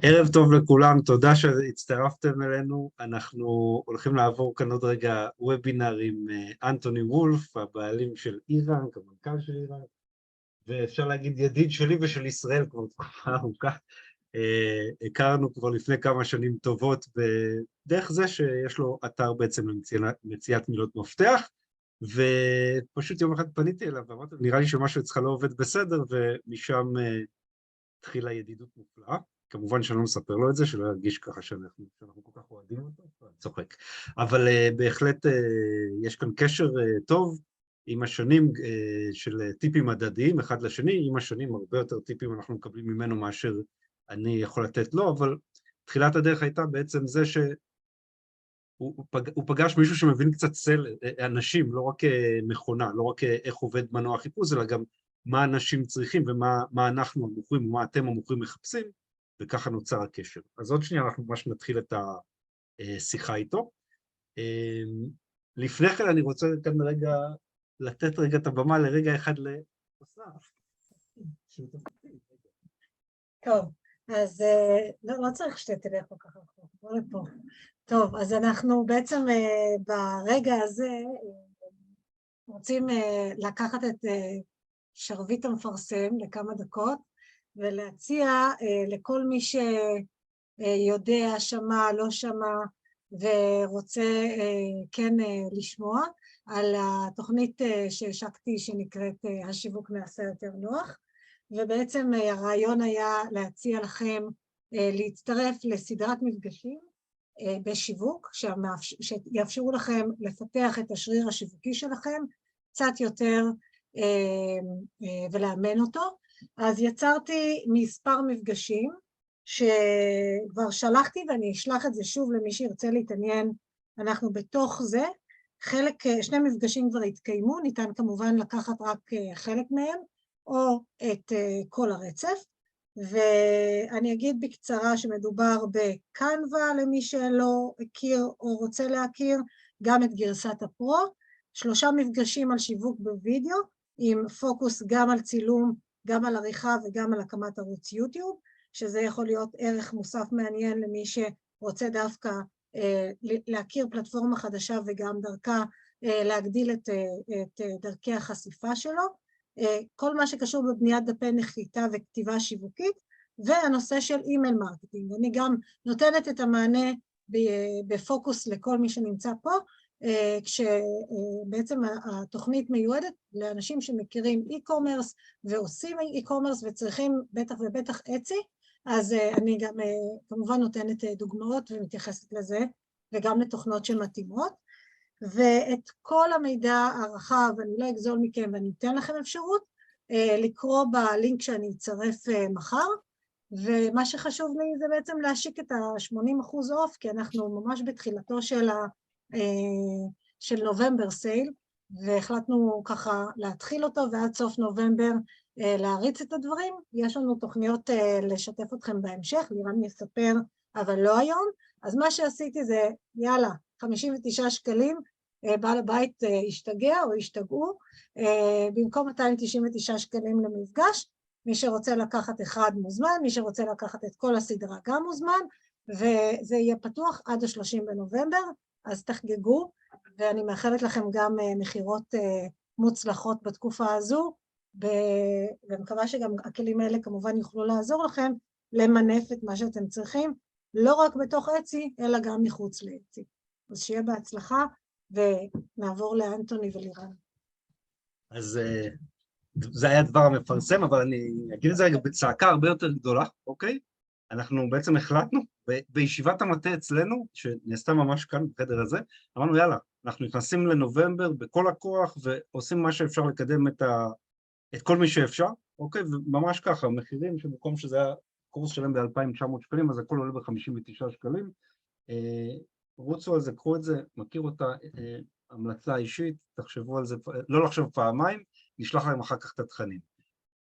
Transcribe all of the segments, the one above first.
ערב טוב לכולם, תודה שהצטרפתם אלינו. אנחנו הולכים לעבור כאן עוד רגע וובינר עם אנטוני וולף, הבעלים של אירנק, המנכ"ל של אירנק, ואפשר להגיד ידיד שלי ושל ישראל כבר תקופה ארוכה. הכרנו כבר לפני כמה שנים טובות בדרך זה שיש לו אתר בעצם למציאת מילות מפתח, ופשוט יום אחד פניתי אליו ואמרתי, נראה לי שמשהו אצלך לא עובד בסדר, ומשם התחילה ידידות מופלאה. כמובן שאני לא מספר לו את זה, שלא ירגיש ככה שאנחנו כל כך אוהדים אותו, אני צוחק. אבל בהחלט יש כאן קשר טוב עם השנים של טיפים מדדיים, אחד לשני, עם השנים הרבה יותר טיפים אנחנו מקבלים ממנו מאשר אני יכול לתת לו, אבל תחילת הדרך הייתה בעצם זה שהוא פגש מישהו שמבין קצת אנשים, לא רק מכונה, לא רק איך עובד מנוע חיפוש, אלא גם מה אנשים צריכים ומה אנחנו המוכרים ומה אתם המוכרים מחפשים, וככה נוצר הקשר. אז עוד שנייה אנחנו ממש נתחיל את השיחה איתו. לפני כן אני רוצה כאן רגע לתת רגע את הבמה לרגע אחד לאסף. טוב, אז לא צריך שתלך כל כך רחוק, בוא לפה. טוב, אז אנחנו בעצם ברגע הזה רוצים לקחת את שרביט המפרסם לכמה דקות, ולהציע לכל מי שיודע, שמע, לא שמע, ורוצה כן לשמוע, על התוכנית שהשקתי שנקראת השיווק נעשה יותר נוח, ובעצם הרעיון היה להציע לכם להצטרף לסדרת מפגשים בשיווק, שיאפשרו לכם לפתח את השריר השיווקי שלכם קצת יותר ולאמן אותו. אז יצרתי מספר מפגשים שכבר שלחתי, ואני אשלח את זה שוב למי שירצה להתעניין. אנחנו בתוך זה, שני מפגשים כבר התקיימו, ניתן כמובן לקחת רק חלק מהם, או את כל הרצף, ואני אגיד בקצרה שמדובר בקנווה למי שלא הכיר או רוצה להכיר, גם את גרסת הפרו, 3 מפגשים על שיווק בווידאו, עם פוקוס גם על צילום, גם על עריכה וגם על הקמת ערוץ יוטיוב, שזה יכול להיות ערך מוסף מעניין למי שרוצה דווקא להכיר פלטפורמה חדשה וגם דרכה להגדיל את דרכי החשיפה שלו. כל מה שקשור בבניית דפי נחיתה וכתיבה שיווקית, והנושא של אימייל מרקטינג. אני גם נותנת את המענה בפוקוס לכל מי שנמצא פה, כשבעצם התוכנית מיועדת לאנשים שמכירים e-commerce ועושים e-commerce וצריכים בטח ובטח אצי, אז אני גם כמובן נותנת דוגמאות ומתייחסת לזה, וגם לתוכנות שמתאימות. ואת כל המידע הרחב, אני לא אגזול מכם ואני אתן לכם אפשרות לקרוא בלינק שאני אצרף מחר, ומה שחשוב לי זה בעצם להשיק את ה-80% אוף, כי אנחנו ממש בתחילתו של נובמבר סייל, והחלטנו ככה להתחיל אותו ועד סוף נובמבר להריץ את הדברים. יש לנו תוכניות לשתף אתכם בהמשך, לירן יספר, אבל לא היום. אז מה שעשיתי זה, יאללה, 59 שקלים, בעל הבית השתגע או השתגעו, במקום 299 שקלים למפגש, מי שרוצה לקחת אחד מוזמן, מי שרוצה לקחת את כל הסדרה גם מוזמן, וזה יהיה פתוח עד ה-30 בנובמבר, אז תחגגו, ואני מאחלת לכם גם מחירות מוצלחות בתקופה הזו, ומקווה שגם הכלים האלה כמובן יוכלו לעזור לכם למנף את מה שאתם צריכים, לא רק בתוך אצי, אלא גם מחוץ לאצי. אז שיהיה בהצלחה, ונעבור לאנטוני ולירן. אז זה היה דבר המפרסם, אבל אני אגיד את זה רגע בצעקה הרבה יותר גדולה, אוקיי? אנחנו בעצם החלטנו, בישיבת המטה אצלנו, שנעשתה ממש כאן בחדר הזה, אמרנו יאללה, אנחנו נכנסים לנובמבר בכל הכוח, ועושים מה שאפשר לקדם את כל מי שאפשר, אוקיי? וממש ככה, המחירים שבמקום שזה היה קורס שלם ב-2,900 שקלים, אז הכל עולה ב-59 שקלים. רוצו על זה, קחו את זה, מכיר אותה, המלצה אישית, תחשבו על זה, לא לחשוב פעמיים, נשלח להם אחר כך את התכנים.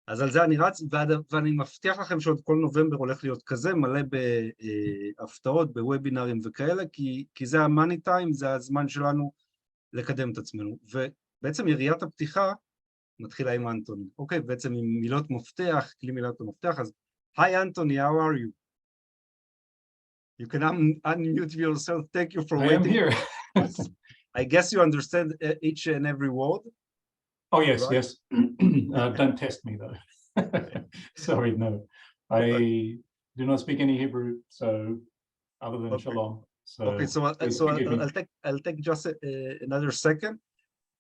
אז על זה אני רץ, ואני מבטיח לכם שעוד כל נובמבר הולך להיות כזה, מלא בהפתעות, בוובינרים וכאלה, כי זה המאני טיים, זה הזמן שלנו לקדם את עצמנו. ובעצם יריית הפתיחה מתחילה עם אנטוני, אוקיי? בעצם עם מילות מפתח, כלי מילות המפתח, אז היי אנטוני, how are you? You can unmute yourself. Thank you for I waiting. am here. I guess you understand each and every word. Oh, yes, Right? yes. Don't test me, though. Sorry, no. I do not speak any Hebrew, so other than shalom. So, Okay, so I'll take just another second.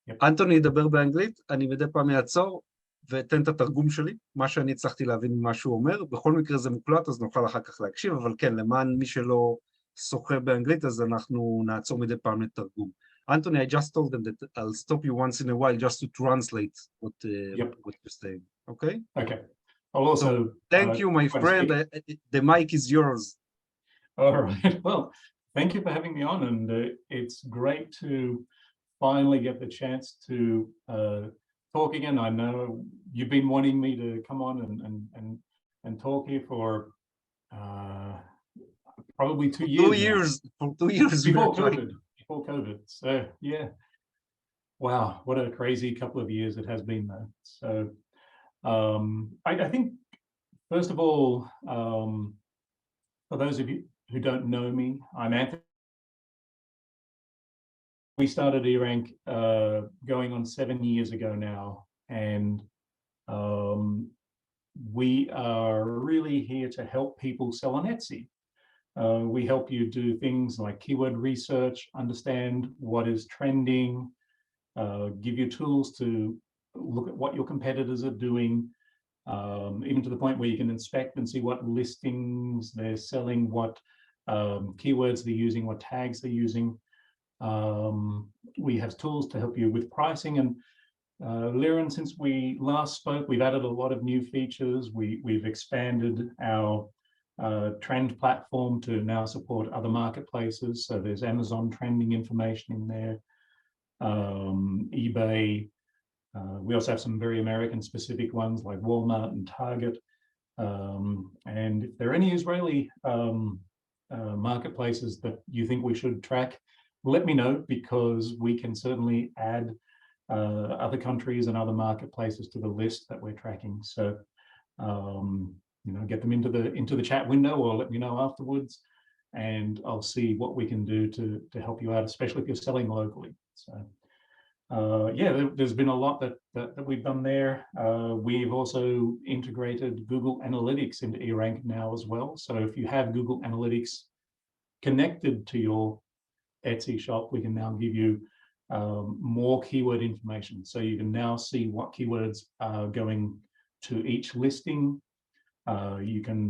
Yep. אנטוני ידבר באנגלית, אני מדי פעם יעצור ואתן את התרגום שלי, מה שאני הצלחתי להבין ממה שהוא אומר. בכל מקרה זה מוקלט, אז נוכל אחר כך להקשיב, אבל כן, למען מי שלא שוחה באנגלית, אז אנחנו נעצור מדי פעם לתרגום. Anthony, I just told them that I'll stop you once in a while just to translate what you're saying. Okay? Okay. I'll also... So, thank you, my friend. The mic is yours. All right. Well, thank you for having me on, and it's great to finally get the chance to talk again. I know you've been wanting me to come on and talk here for probably 2 years. 2 years. For 2 years before COVID. Before COVID. So yeah. Wow, what a crazy couple of years it has been, though. So I think, first of all, for those of you who don't know me, I'm Anthony. We started Erank going on 7 years ago now, and we are really here to help people sell on Etsy. We help you do things like keyword research, understand what is trending, give you tools to look at what your competitors are doing, even to the point where you can inspect and see what listings they're selling, what keywords they're using, what tags they're using. We have tools to help you with pricing, and Liren, since we last spoke, we've added a lot of new features. We've expanded our trend platform to now support other marketplaces. So there's Amazon trending information in there, eBay. We also have some very American specific ones like Walmart and Target. And if there are any Israeli marketplaces that you think we should track, let me know, because we can certainly add other countries and other marketplaces to the list that we're tracking. So, you know, get them into the chat window, or let me know afterwards, and I'll see what we can do to help you out, especially if you're selling locally. So, yeah, there's been a lot that we've done there. We've also integrated Google Analytics into Erank now as well. So if you have Google Analytics connected to your Etsy shop, we can now give you more keyword information. So you can now see what keywords are going to each listing. You can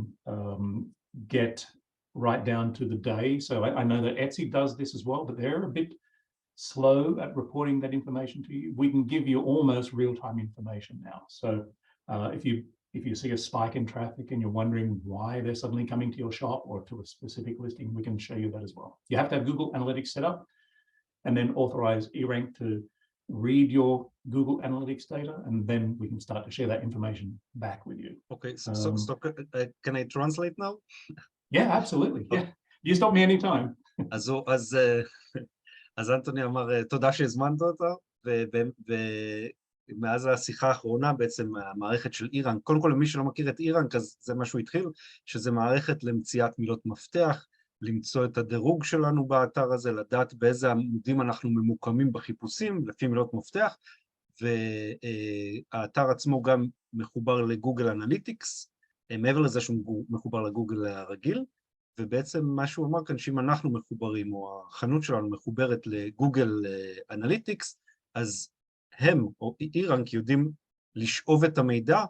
get right down to the day. So I know that Etsy does this as well, but they're a bit slow at reporting that information to you. We can give you almost real-time information now. So if you see a spike in traffic and you're wondering why they're suddenly coming to your shop or to a specific listing, we can show you that as well. You have to have Google Analytics set up and then authorize Erank to read your Google Analytics data, and then we can start to share that information back with you. Okay, so can I translate now? Yeah, absolutely. Yeah, you stop me anytime. אז אנטוני אמר, תודה שהזמנת אותו, ומאז השיחה האחרונה בעצם המערכת של Erank, קודם כל למי שלא מכיר את Erank, אז זה מה שהוא התחיל, שזה מערכת למציאת מילות מפתח, למצוא את הדירוג שלנו באתר הזה, לדעת באיזה עמודים אנחנו ממוקמים בחיפושים, לפי מילות מפתח, והאתר עצמו גם מחובר לגוגל אנליטיקס, מעבר לזה שהוא מחובר לגוגל הרגיל, ובעצם מה שהוא אמר כאן, שאם אנחנו מחוברים, או החנות שלנו מחוברת לגוגל אנליטיקס, אז הם, או Erank, יודעים לשאוב את המידע,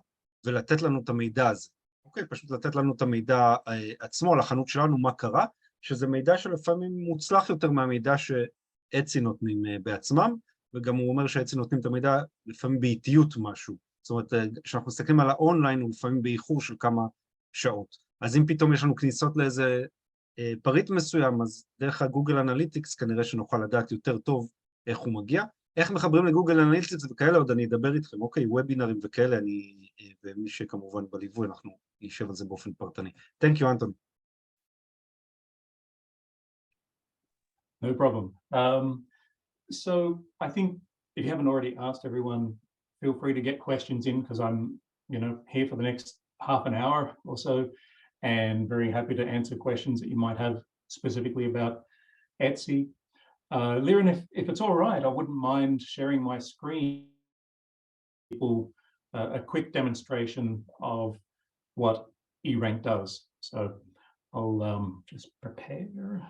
ולתת לנו את המידע הזה. אוקיי, פשוט לתת לנו את המידע עצמו, לחנות שלנו, מה קרה, שזה מידע שלפעמים מוצלח יותר מהמידע שאצי נותנים בעצמם, וגם הוא אומר שאצי נותנים את המידע לפעמים באיטיות משהו. זאת אומרת, כשאנחנו מסתכלים על האונליין, הוא לפעמים באיחור של כמה שעות. אז אם פתאום יש לנו כניסות לאיזה פריט מסוים, אז דרך הגוגל אנליטיקס כנראה שנוכל לדעת יותר טוב איך הוא מגיע. איך מחברים לגוגל אנליטיקס וכאלה, עוד אני אדבר איתכם, אוקיי, וובינרים וכאלה, ומי שכמובן בליווי, אנחנו נשב על זה באופן פרטני. Thank you, Anthony. No problem. So I think if you haven't already asked everyone, feel free to get questions in, because I'm, here for the next half an hour or so, and very happy to answer questions that you might have specifically about Etsy. Liren, if it's all right, I wouldn't mind sharing my screen. People a quick demonstration of what Erank does. So I'll just prepare.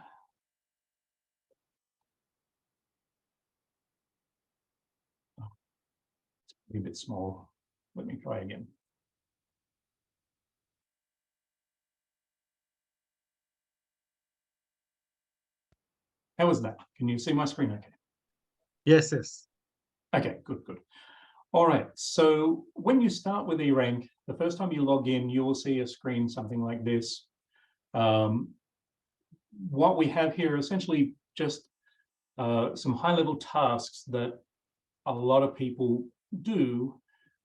A bit small. Let me try again. How was that? Can you see my screen okay? Yes, yes. Okay, good, good. All right, so when you start with Erank, the first time you log in, you will see a screen something like this. What we have here are essentially just some high-level tasks that a lot of people do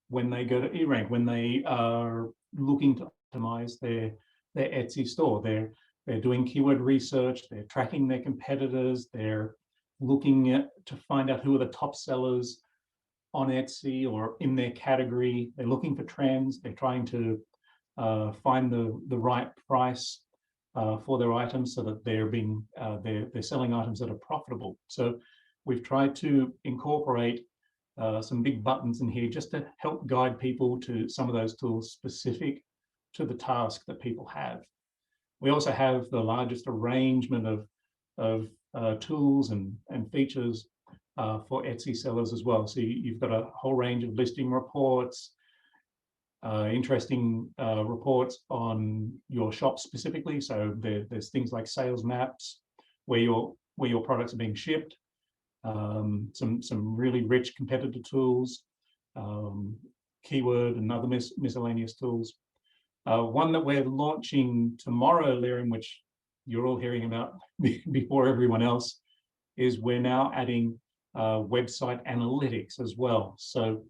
when they go to Erank, when they are looking to optimize their Etsy store. They're doing keyword research, they're tracking their competitors, they're looking to find out who are the top sellers on Etsy or in their category. They're looking for trends, they're trying to find the right price for their items so that they're selling items that are profitable. So we've tried to incorporate some big buttons in here just to help guide people to some of those tools specific to the task that people have. We also have the largest arrangement of tools and features for Etsy sellers as well. So you've got a whole range of listing reports, interesting reports on your shop specifically. So there's things like sales maps where your products are being shipped. Some really rich competitor tools, keyword and other miscellaneous tools. One that we're launching tomorrow, Liren, which you're all hearing about before everyone else, is we're now adding website analytics as well. So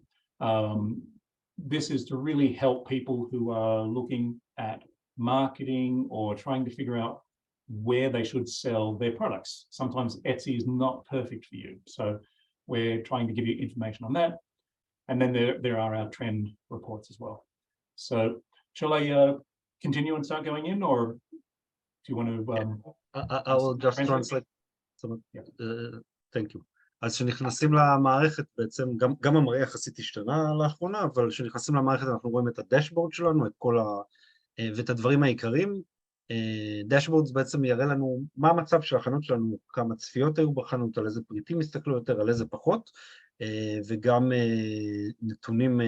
this is to really help people who are looking at marketing or trying to figure out where they should sell their products. Sometimes Etsy is not perfect for you. So we're trying to give you information on that. And then there are our trend reports as well. So shall I continue and start going in, or do you want to... I will just translate. Thank you. אז כשנכנסים למערכת, בעצם גם המראה יחסית השתנה לאחרונה, אבל כשנכנסים למערכת אנחנו רואים את הדשבורד שלנו, ואת הדברים העיקריים. דשבורד בעצם יראה לנו מה המצב של החנות שלנו, כמה צפיות היו בחנות, על איזה פריטים הסתכלו יותר, על איזה פחות, וגם נתונים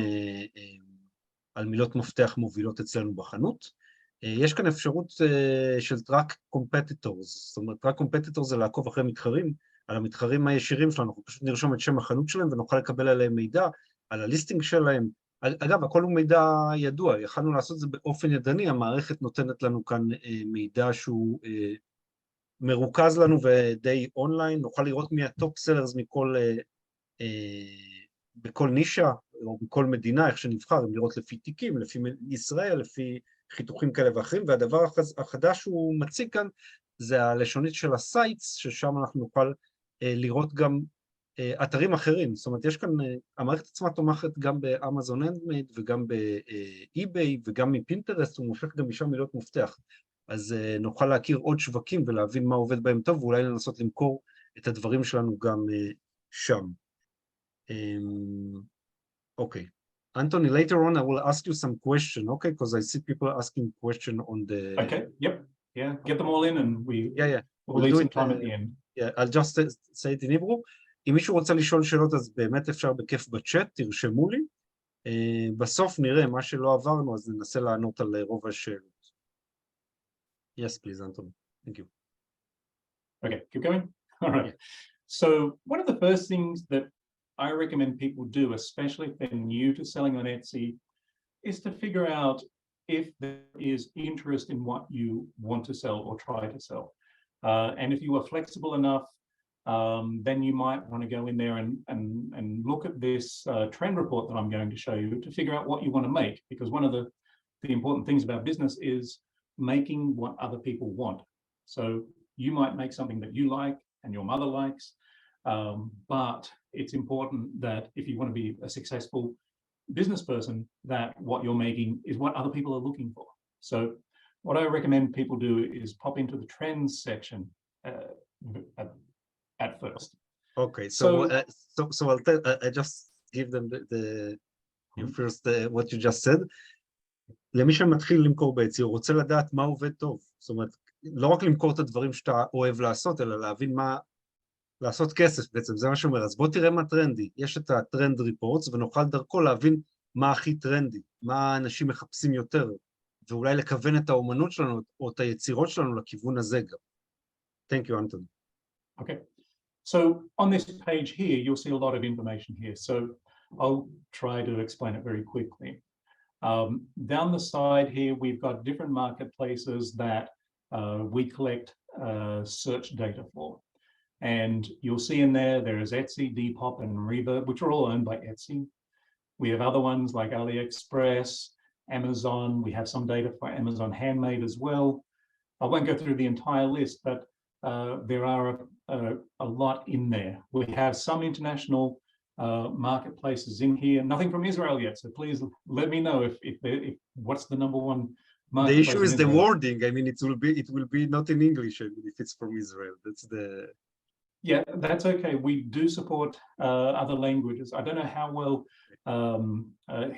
על מילות מפתח מובילות אצלנו בחנות. יש כאן אפשרות של טראק קומפטיטורס, זאת אומרת, טראק קומפטיטורס זה לעקוב אחרי מתחרים, על המתחרים הישירים שלנו, אנחנו פשוט נרשום את שם החנות שלהם ונוכל לקבל עליהם מידע, על הליסטינג שלהם. אגב, הכל הוא מידע ידוע, יכלנו לעשות את זה באופן ידני, המערכת נותנת לנו כאן מידע שהוא מרוכז לנו ודי אונליין, נוכל לראות מי הטופ סלרס בכל נישה, או בכל מדינה, איך שנבחר, לראות לפי תיקים, לפי ישראל, לפי חיתוכים כאלה ואחרים, והדבר החדש שהוא מציג כאן, זה הלשונית של הסייטס, ששם אנחנו נוכל לראות גם אתרים אחרים. זאת אומרת, יש כאן, המערכת עצמה תומכת גם באמזון הנדמייד, וגם באי-ביי, וגם מפינטרסט, הוא מושך גם משם מילות מפתח. אז נוכל להכיר עוד שווקים, ולהבין מה עובד בהם טוב, ואולי לנסות למכור את הדברים שלנו גם שם. Okay. Anthony, later on I will ask you some question, okay? Because I see people asking question on the... Okay, yep. Yeah, get them all in and we'll leave some time at the end. Yeah, I'll just say it in Hebrew. אם מישהו רוצה לשאול שאלות, אז באמת אפשר בכיף בצ'אט, תרשמו לי. בסוף נראה מה שלא עברנו, אז ננסה לענות על רוב השאלות. Yes, please, Anthony. Thank you. Okay, keep going. All right. Yeah. So one of the first things that I recommend people do, especially if they're new to selling on Etsy, is to figure out if there is interest in what you want to sell or try to sell. And if you are flexible enough, then you might want to go in there and look at this trend report that I'm going to show you to figure out what you want to make. Because one of the important things about business is making what other people want. So you might make something that you like and your mother likes, but it's important that if you want to be a successful business person, that what you're making is what other people are looking for. So what I recommend people do is pop into the trends section at first. Okay, so I just give them the first what you just said. למי שמתחיל למכור באטסי, הוא רוצה לדעת מה עובד טוב. זאת אומרת, לא רק למכור את הדברים שאתה אוהב לעשות, אלא להבין מה, לעשות כסף בעצם, זה מה שאומר. אז בוא תראה מה טרנדי. יש את הטרנד ריפורטס, ונוכל דרכו להבין מה הכי טרנדי, מה אנשים מחפשים יותר, ואולי לכוון את האומנות שלנו, או את היצירות שלנו לכיוון הזה גם. Thank you, Anthony. Okay. So on this page here, you'll see a lot of information here. So I'll try to explain it very quickly. Down the side here, we've got different marketplaces that we collect search data for. And you'll see in there is Etsy, Depop, and Reverb, which are all owned by Etsy. We have other ones like AliExpress, Amazon. We have some data for Amazon Handmade as well. I won't go through the entire list, but there are a lot in there. We have some international marketplaces in here. Nothing from Israel yet, so please let me know if what's the number one marketplace. The issue is the wording. I mean, it will be not in English if it's from Israel. That's the. Yeah, that's okay. We do support other languages. I don't know how well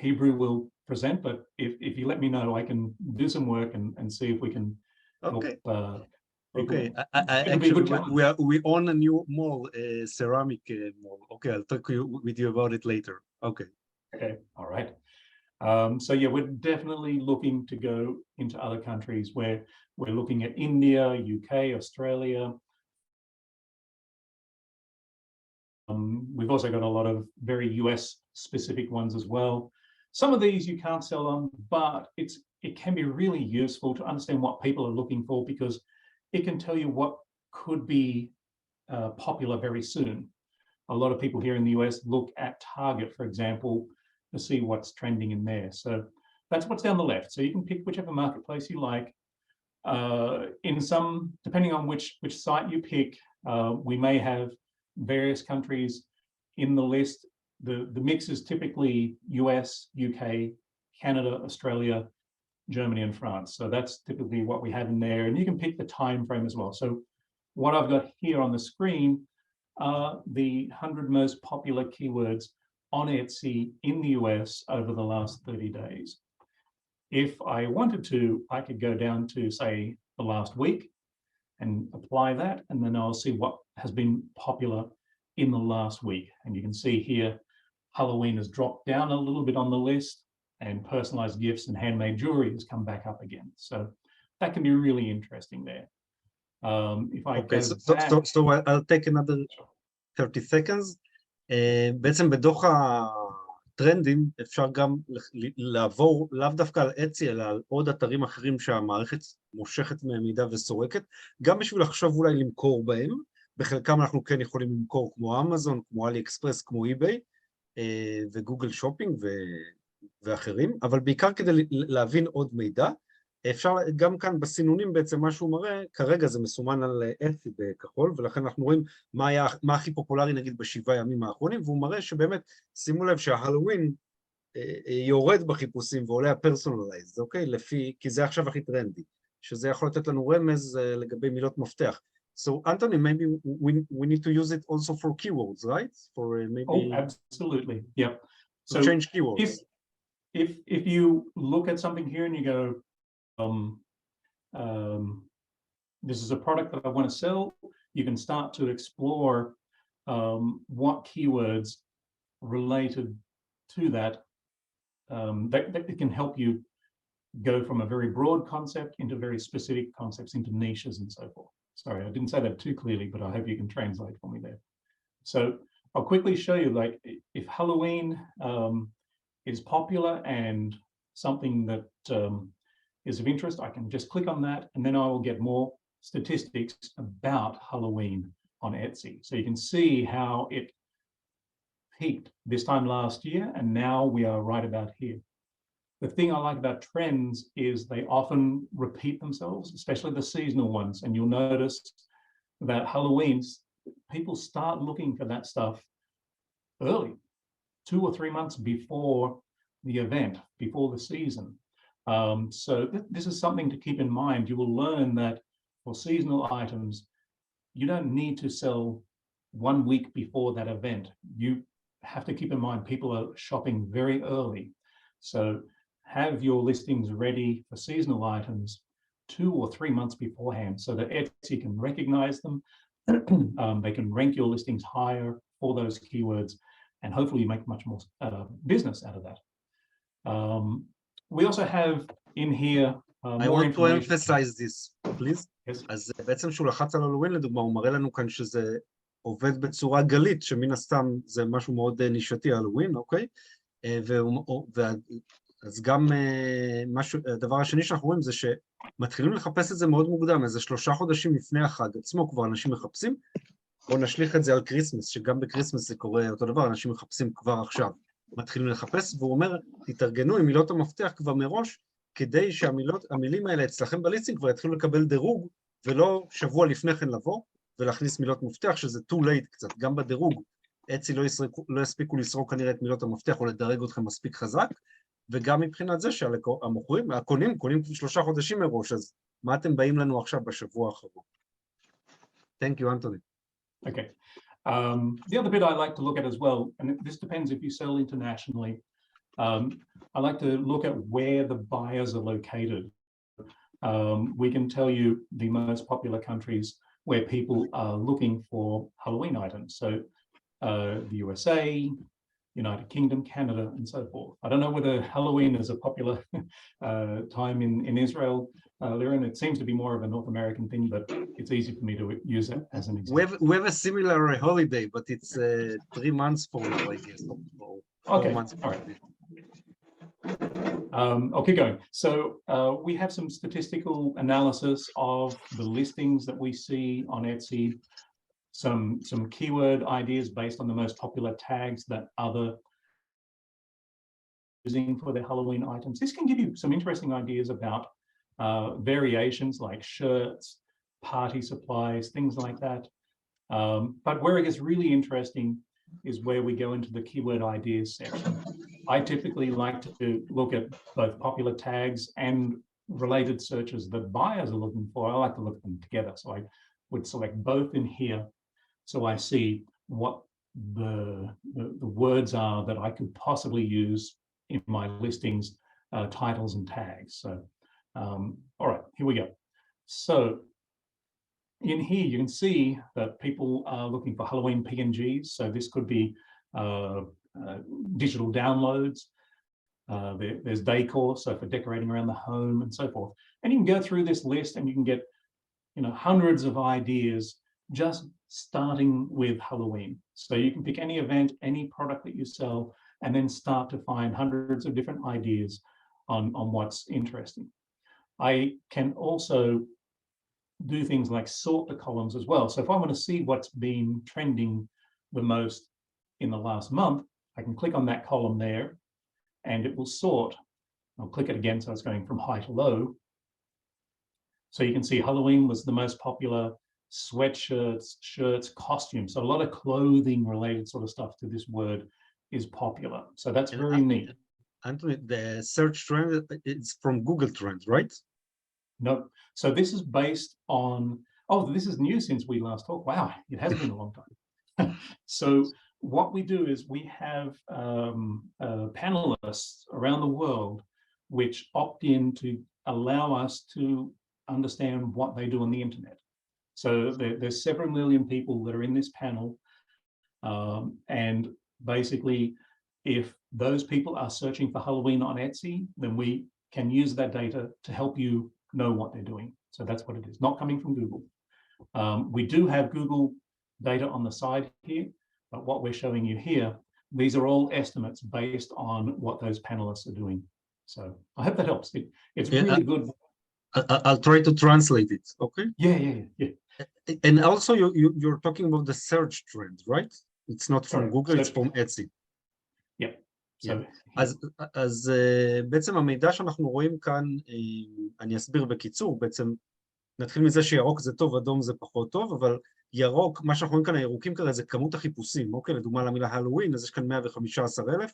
Hebrew will present, but if you let me know, I can do some work and see if we can. Okay. Help, Okay, actually, we own a new mall, ceramic mall. Okay, I'll talk with you about it later. Okay. Okay, all right. So yeah, we're definitely looking to go into other countries where we're looking at India, UK, Australia. We've also got a lot of very US specific ones as well. Some of these you can't sell on, but it can be really useful to understand what people are looking for, because it can tell you what could be popular very soon. A lot of people here in the US look at Target, for example, to see what's trending in there. So that's what's down the left. So you can pick whichever marketplace you like. In some, depending on which site you pick, we may have various countries in the list. The mix is typically US, UK, Canada, Australia, Germany, and France. So that's typically what we have in there. And you can pick the time frame as well. So what I've got here on the screen are the 100 most popular keywords on Etsy in the US over the last 30 days. If I wanted to, I could go down to, say, the last week and apply that, and then I'll see what has been popular in the last week. And you can see here, Halloween has dropped down a little bit on the list, and personalized gifts and handmade jewelry has come back up again. So that can be really interesting there. If I okay, go back... so I'll take another 30 seconds. בעצם בדוח הטרנדים אפשר גם לעבור לאו דווקא על אצי, אלא על עוד אתרים אחרים שהמערכת מושכת מהמידע וסורקת, גם בשביל לחשוב אולי למכור בהם. בחלקם אנחנו כן יכולים למכור כמו אמזון, כמו אלי אקספרס, כמו איביי, וגוגל שופינג ואחרים, אבל בעיקר כדי להבין עוד מידע. אפשר גם כאן בסינונים בעצם מה שהוא מראה, כרגע זה מסומן על אצי בכחול, ולכן אנחנו רואים מה הכי פופולרי נגיד בשבעה ימים האחרונים, והוא מראה שבאמת, שימו לב שההלווין יורד בחיפושים ועולה הפרסונלייז, אוקיי? כי זה עכשיו הכי טרנדי, שזה יכול לתת לנו רמז לגבי מילות מפתח. So Anthony, maybe we need to use it also for keywords, right? For maybe... Oh, absolutely, yeah. So change keywords. If you look at something here and you go, this is a product that I want to sell, you can start to explore what keywords related to that, that it can help you go from a very broad concept into very specific concepts, into niches and so forth. Sorry, I didn't say that too clearly, but I hope you can translate for me there. So I'll quickly show you, like, if Halloween is popular and something that is of interest, I can just click on that, and then I will get more statistics about Halloween on Etsy. So you can see how it peaked this time last year, and now we are right about here. The thing I like about trends is they often repeat themselves, especially the seasonal ones. And you'll notice that Halloween's, people start looking for that stuff early, 2 or 3 months before the event, before the season. So this is something to keep in mind. You will learn that for seasonal items, you don't need to sell 1 week before that event. You have to keep in mind people are shopping very early. So have your listings ready for seasonal items 2 or 3 months beforehand so that Etsy can recognize them. They can rank your listings higher for those keywords, and hopefully you make much more business out of that. We also have in here I more want to information. emphasize this, please. Yes. אז בעצם שהוא לחץ על הלווין לדוגמה, הוא מראה לנו כאן שזה עובד בצורה גלית, שמן הסתם זה משהו מאוד נישתי הלווין, אוקיי? אז גם הדבר השני שאנחנו רואים זה שמתחילים לחפש את זה מאוד מוקדם, איזה 3 חודשים לפני החג עצמו כבר אנשים מחפשים, בואו נשליך את זה על קריסמס, שגם בקריסמס זה קורה אותו דבר, אנשים מחפשים כבר עכשיו, מתחילים לחפש, והוא אומר, תתארגנו עם מילות המפתח כבר מראש, כדי שהמילים האלה אצלכם בליסטינג כבר יתחילו לקבל דירוג, ולא שבוע לפני כן לבוא, ולהכניס מילות מפתח, שזה too late קצת, גם בדירוג, אצי לא יספיקו לסרוק כנראה את מילות המפתח, או לדרג אתכם מספיק חזק, וגם מבחינת זה שהמוכרים, הקונים, קונים 3 חודשים מראש, אז מה אתם באים לנו עכשיו בשבוע האחרון? Thank you, Anthony. Okay. The other bit I like to look at as well, and this depends if you sell internationally, I like to look at where the buyers are located. We can tell you the most popular countries where people are looking for Halloween items. So the USA, United Kingdom, Canada, and so forth. I don't know whether Halloween is a popular time in Israel, Liren. It seems to be more of a North American thing, but it's easy for me to use it as an example. We have a similar holiday, but it's 3 months from now, I guess. Okay, all right. I'll keep going. So we have some statistical analysis of the listings that we see on Etsy, some keyword ideas based on the most popular tags that other using for their Halloween items. This can give you some interesting ideas about variations like shirts, party supplies, things like that. But where it gets really interesting is where we go into the keyword ideas section. I typically like to look at both popular tags and related searches that buyers are looking for. I like to look at them together. So I would select both in here so I see what the words are that I could possibly use in my listings, titles and tags. So, all right, here we go. So in here, you can see that people are looking for Halloween PNGs. So this could be digital downloads. There's decor, so for decorating around the home and so forth. And you can go through this list and you can get, hundreds of ideas just starting with Halloween. So you can pick any event, any product that you sell, and then start to find hundreds of different ideas on what's interesting. I can also do things like sort the columns as well. So if I want to see what's been trending the most in the last month, I can click on that column there and it will sort. I'll click it again so it's going from high to low. So you can see Halloween was the most popular, sweatshirts, shirts, costumes. So a lot of clothing related sort of stuff to this word is popular. So that's very neat. Anthony, the search trend is from Google Trends, right? No. So this is based on, this is new since we last talked. Wow, it has been a long time. So what we do is we have panelists around the world which opt in to allow us to understand what they do on the internet. So there's several million people that are in this panel, and basically if those people are searching for Halloween on Etsy, then we can use that data to help you know what they're doing. So that's what it is, not coming from Google. We do have Google data on the side here, but what we're showing you here, these are all estimates based on what those panelists are doing. So I hope that helps. It's really good. I'll try to translate it, okay? Yeah. And also you're talking about the search trend, right? It's not from Google, it's from Etsy. Yeah. So, אז בעצם המידע שאנחנו רואים כאן, אני אסביר בקיצור, בעצם נתחיל מזה שירוק זה טוב, אדום זה פחות טוב, אבל ירוק, מה שאנחנו רואים כאן, הירוקים כרגע זה כמות החיפושים, אוקיי? לדוגמה למילה הלואוין, אז יש כאן 115,000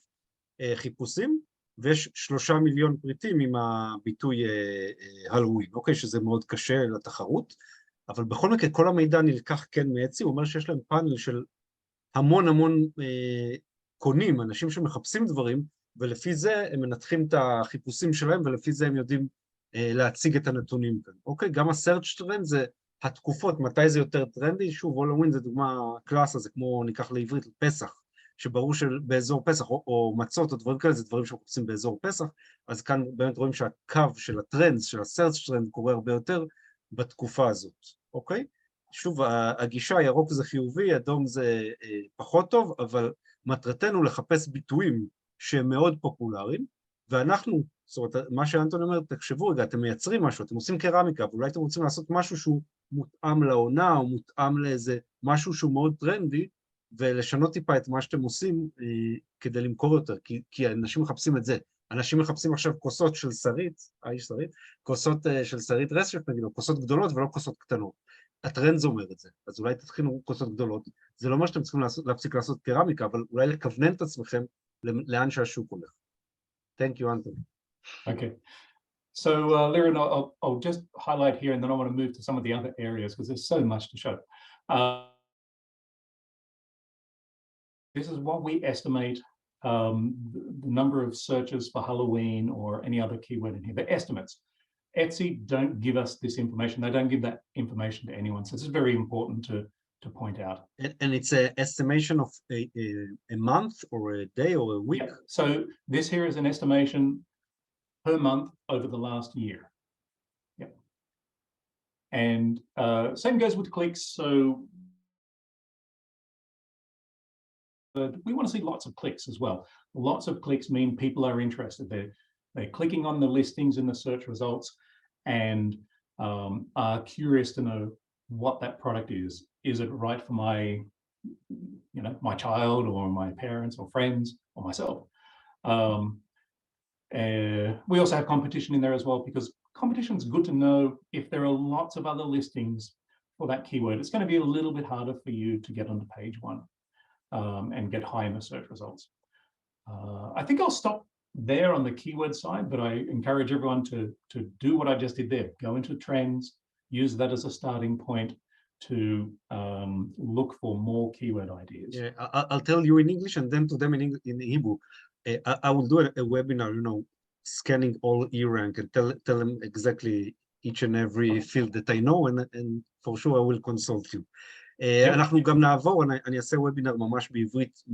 חיפושים, ויש 3 מיליון פריטים עם הביטוי הלואוין, אוקיי, שזה מאוד קשה לתחרות, אבל בכל מקרה כל המידע נלקח כן מאטסי, הוא אומר שיש להם פאנל של המון קונים, אנשים שמחפשים דברים, ולפי זה הם מנתחים את החיפושים שלהם, ולפי זה הם יודעים להציג את הנתונים כאן. אוקיי, גם ה-search trend זה התקופות, מתי זה יותר טרנדי, שוב, הלואוין זה דוגמה קלאסה, זה כמו ניקח לעברית, פסח, שברור שבאזור פסח, או מצות או דברים כאלה, זה דברים שמחפשים באזור פסח, אז כאן באמת רואים שהקו של הטרנדס, של ה-search trend, קורה הרבה יותר בתקופה הזאת, אוקיי? שוב, הגישה הירוק זה חיובי, אדום זה פחות טוב, אבל מטרתנו לחפש ביטויים שהם מאוד פופולריים, ואנחנו, זאת אומרת, מה שאנטון אומר, תחשבו רגע, אתם מייצרים משהו, אתם עושים קרמיקה, ואולי אתם רוצים לעשות משהו שהוא מותאם לעונה, או מותאם לאיזה משהו שהוא מאוד טרנדי, ולשנות טיפה את מה שאתם עושים כדי למכור יותר, כי אנשים מחפשים את זה. אנשים מחפשים עכשיו כוסות של שרית, כוסות של שרית רשף, נגיד, או כוסות גדולות ולא כוסות קטנות. הטרנד אומר את זה, אז אולי תתחילו כוסות גדולות. זה לא מה שאתם צריכים להפסיק לעשות קרמיקה, אבל אולי לכוונן את עצמכם לאן שהשוק הולך. Thank you, Anthony. Okay. So, Liren, I'll just highlight here, and then I want to move to some of the other areas because there's so much to show. This is what we estimate the number of searches for Halloween or any other keyword in here. They're estimates. Etsy don't give us this information. They don't give that information to anyone. So this is very important to point out. And it's an estimation of a month or a day or a week? Yeah. So this here is an estimation per month over the last year. Yeah. And same goes with clicks. So we want to see lots of clicks as well. Lots of clicks mean people are interested. They're clicking on the listings in the search results and are curious to know what that product is. Is it right for my child or my parents or friends or myself? We also have competition in there as well, because competition is good to know. If there are lots of other listings for that keyword, it's going to be a little bit harder for you to get onto page one and get high in the search results. I think I'll stop there on the keyword side, but I encourage everyone to do what I just did there. Go into trends, use that as a starting point to look for more keyword ideas. Yeah, I'll tell you in English and then to them in Hebrew. I will do a webinar, scanning all Erank and tell them exactly each and every field that I know, and for sure I will consult you. אנחנו גם נעבור, אני אעשה וובינר ממש בעברית 100%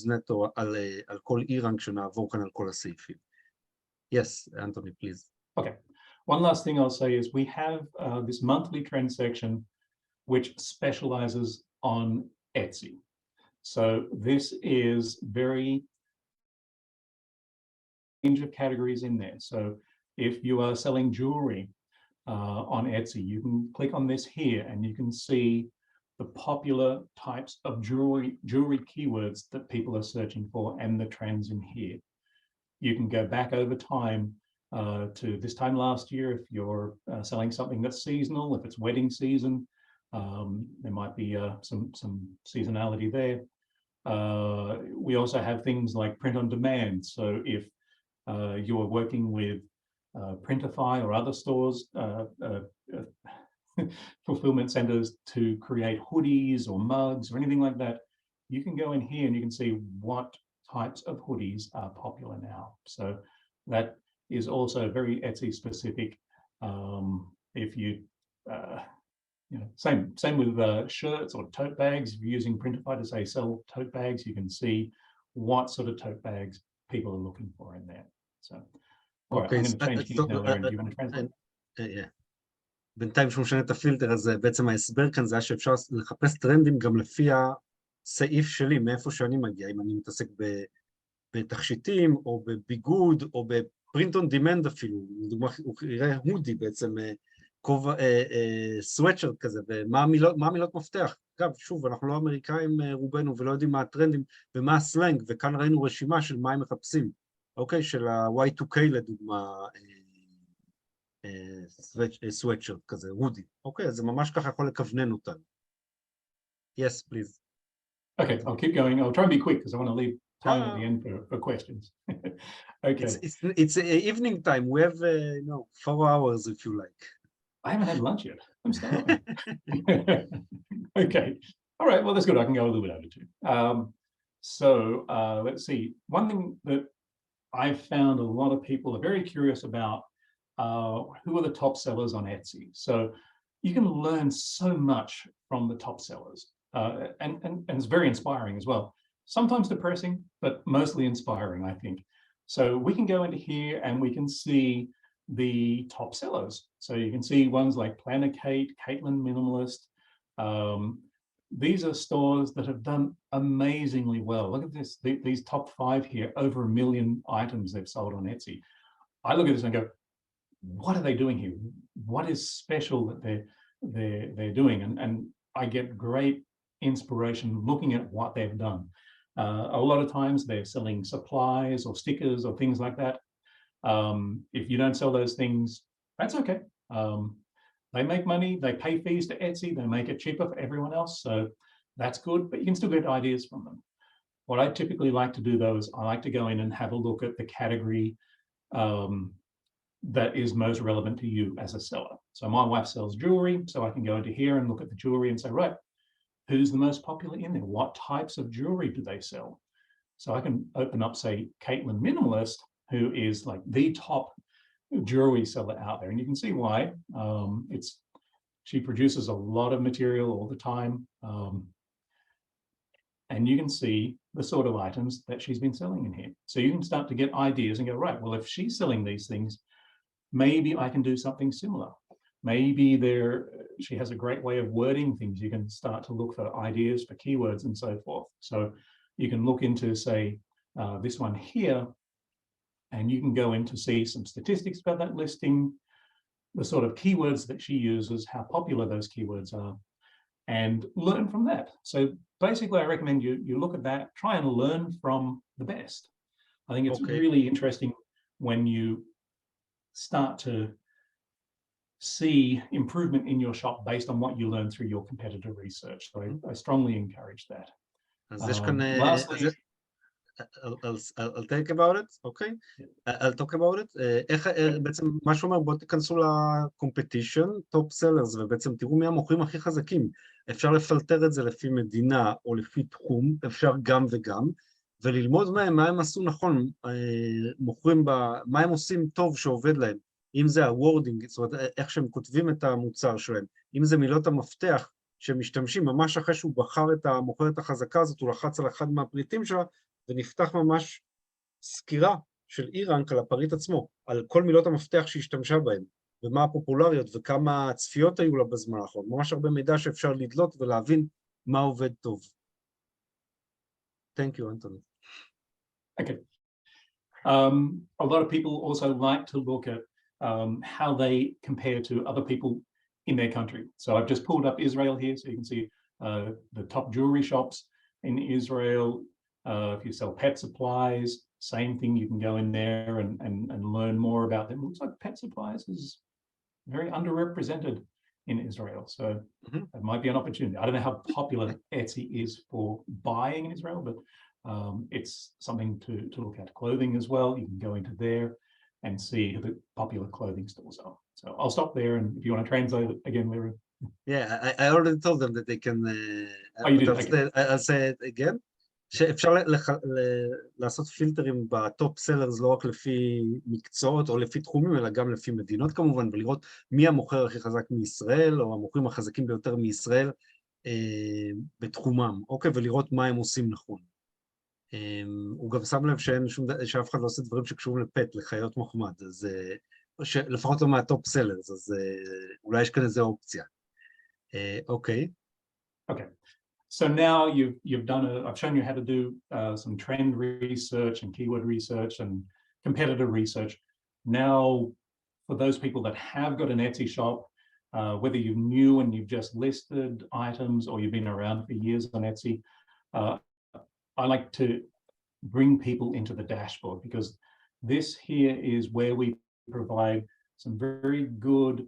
נטו על כל Erank שנעבור כאן על כל הסעיפים. Yes, Anthony, please. Okay. One last thing I'll say is we have this monthly trend section which specializes on Etsy. So this is very range of categories in there. So if you are selling jewelry on Etsy, you can click on this here and you can see the popular types of jewelry keywords that people are searching for and the trends in here. You can go back over time to this time last year if you're selling something that's seasonal. If it's wedding season, there might be some seasonality there. We also have things like print on demand. So if you're working with Printify or other stores, fulfillment centers to create hoodies or mugs or anything like that, you can go in here and you can see what types of hoodies are popular now. So that is also very Etsy specific. If you, same with shirts or tote bags. If you're using Printify to say sell tote bags, you can see what sort of tote bags people are looking for in there. So, all right, I'm going to change keys now, Liren. Do you want to translate? Yeah. בינתיים שמשנה את הפילטר, אז בעצם ההסבר כאן זה היה שאפשר לחפש טרנדים גם לפי הסעיף שלי, מאיפה שאני מגיע, אם אני מתעסק בתכשיטים, או בביגוד, או בפרינט און דימנד אפילו, לדוגמה, הוא יראה הודי בעצם, כובע, סוואטשרט כזה, ומה מילות מפתח. אגב, שוב, אנחנו לא אמריקאים רובנו, ולא יודעים מה הטרנדים ומה הסלנג, וכאן ראינו רשימה של מה הם מחפשים, אוקיי? של ה-Y2K לדוגמה, סוואטשרט כזה, הודי. אוקיי, אז זה ממש ככה יכול לכוונן אותנו. Yes, please. Okay, I'll keep going. I'll try and be quick because I want to leave time at the end for questions. Okay. It's evening time. We have 4 hours if you like. I haven't had lunch yet. I'm starving. Okay. All right. Well, that's good. I can go a little bit over too. So let's see. One thing that I've found a lot of people are very curious about who are the top sellers on Etsy. So you can learn so much from the top sellers, and it's very inspiring as well. Sometimes depressing, but mostly inspiring, I think. So we can go into here and we can see the top sellers. So you can see ones like Planner Kate, Caitlin Minimalist. These are stores that have done amazingly well. Look at this, these top 5 here, over 1 million items they've sold on Etsy. I look at this and go, what are they doing here? What is special that they're doing? And I get great inspiration looking at what they've done. A lot of times they're selling supplies or stickers or things like that. If you don't sell those things, that's okay. They make money, they pay fees to Etsy, they make it cheaper for everyone else, so that's good, but you can still get ideas from them. What I typically like to do though is I like to go in and have a look at the category that is most relevant to you as a seller. So my wife sells jewelry, so I can go into here and look at the jewelry and say, right, who's the most popular in there? What types of jewelry do they sell? So I can open up, say, Caitlin Minimalist, who is like the top jewelry seller out there, and you can see why. She produces a lot of material all the time, and you can see the sort of items that she's been selling in here. So you can start to get ideas and go, right, well, if she's selling these things, maybe I can do something similar. Maybe she has a great way of wording things. You can start to look for ideas for keywords and so forth. So you can look into, say, this one here, and you can go in to see some statistics about that listing, the sort of keywords that she uses, how popular those keywords are, and learn from that. So basically, I recommend you look at that, try and learn from the best. I think it's really interesting when you start to see improvement in your shop based on what you learn through your competitor research. So I strongly encourage that. Lastly, I'll talk about it, okay? I'll talk about it. איך בעצם, מה שאומר, בואו תיכנסו לקומפטישן, טופ סלרס, ובעצם תראו מי המוכרים הכי חזקים. אפשר לפלטר את זה לפי מדינה או לפי תחום, אפשר גם וגם, וללמוד מהם מה הם עשו נכון, מוכרים מה הם עושים טוב שעובד להם, אם זה הוורדינג, זאת אומרת, איך שהם כותבים את המוצר שלהם, אם זה מילות המפתח שהם משתמשים, ממש אחרי שהוא בחר את המוכרת החזקה הזאת, הוא לחץ על אחד מהפריטים שלה, ונפתח ממש סקירה של אירנק על הפריט עצמו, על כל מילות המפתח שהשתמשה בהם, ומה הפופולריות וכמה צפיות היו לה בזמן האחרון, ממש הרבה מידע שאפשר לדלות ולהבין מה עובד טוב. Thank you, Anthony. Okay. A lot of people also like to look at how they compare to other people in their country. So I've just pulled up Israel here, so you can see the top jewelry shops in Israel. If you sell pet supplies, same thing, you can go in there and learn more about them. It looks like pet supplies is very underrepresented in Israel, so it might be an opportunity. I don't know how popular Etsy is for buying in Israel, but it's something to look at. Clothing as well, you can go into there and see who the popular clothing stores are. So I'll stop there, and if you want to translate it again, Liran. Yeah, I already told them that they can... Oh, you did? Okay. I'll say it again. שאפשר לעשות פילטרים בטופ סלרס לא רק לפי מקצועות או לפי תחומים, אלא גם לפי מדינות כמובן, ולראות מי המוכר הכי חזק מישראל, או המוכרים החזקים ביותר מישראל בתחומם, אוקיי? ולראות מה הם עושים נכון. הוא גם שם לב שאף אחד לא עושה דברים שקשורים לפט, לחיות מחמד, אז לפחות לא מהטופ סלרס, אז אולי יש כאן איזו אופציה. אוקיי. אוקיי. So now you've done I've shown you how to do some trend research and keyword research and competitor research. Now, for those people that have got an Etsy shop, whether you're new and you've just listed items or you've been around for years on Etsy, I like to bring people into the dashboard, because this here is where we provide some very good,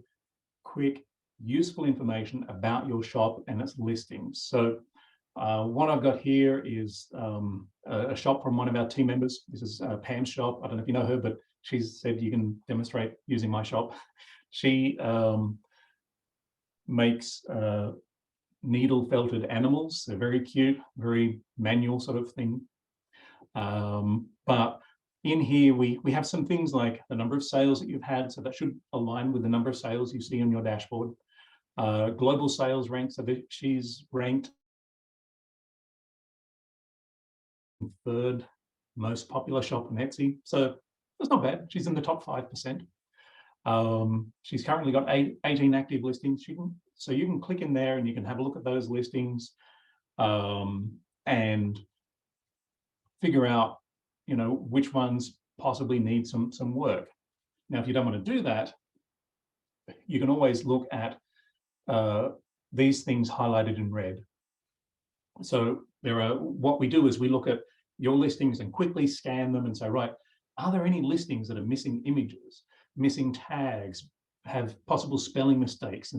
quick, useful information about your shop and its listings. So What I've got here is a shop from one of our team members. This is Pam's shop. I don't know if you know her, but she's said you can demonstrate using my shop. She makes needle felted animals. They're very cute, very manual sort of thing. But in here, we have some things like the number of sales that you've had. So that should align with the number of sales you see on your dashboard. Global sales rank, so that she's ranked third most popular shop on Etsy. So that's not bad. She's in the top 5%. She's currently got 18 active listings. So you can click in there and you can have a look at those listings and figure out, you know, which ones possibly need some work. Now, if you don't want to do that, you can always look at these things highlighted in red. So what we do is we look at your listings and quickly scan them and say, right, are there any listings that are missing images, missing tags, have possible spelling mistakes,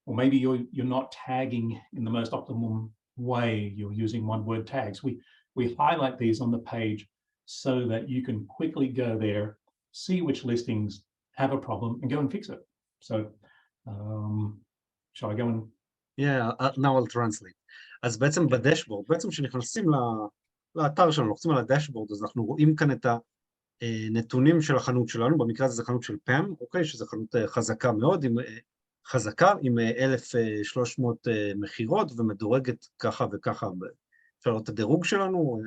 or maybe you're not tagging in the most optimal way, you're using one-word tags. We highlight these on the page so that you can quickly go there, see which listings have a problem, and go and fix it. So, shall I go and... Yeah, now I'll translate. אז בעצם בדשבורד, בעצם כשנכנסים לאתר שלנו, לוחצים על הדשבורד, אז אנחנו רואים כאן את הנתונים של החנות שלנו, במקרה הזה זה חנות של פאם, אוקיי, שזו חנות חזקה מאוד, עם 1,300 מחירות, ומדורגת ככה וככה, אפשר לראות את הדירוג שלנו,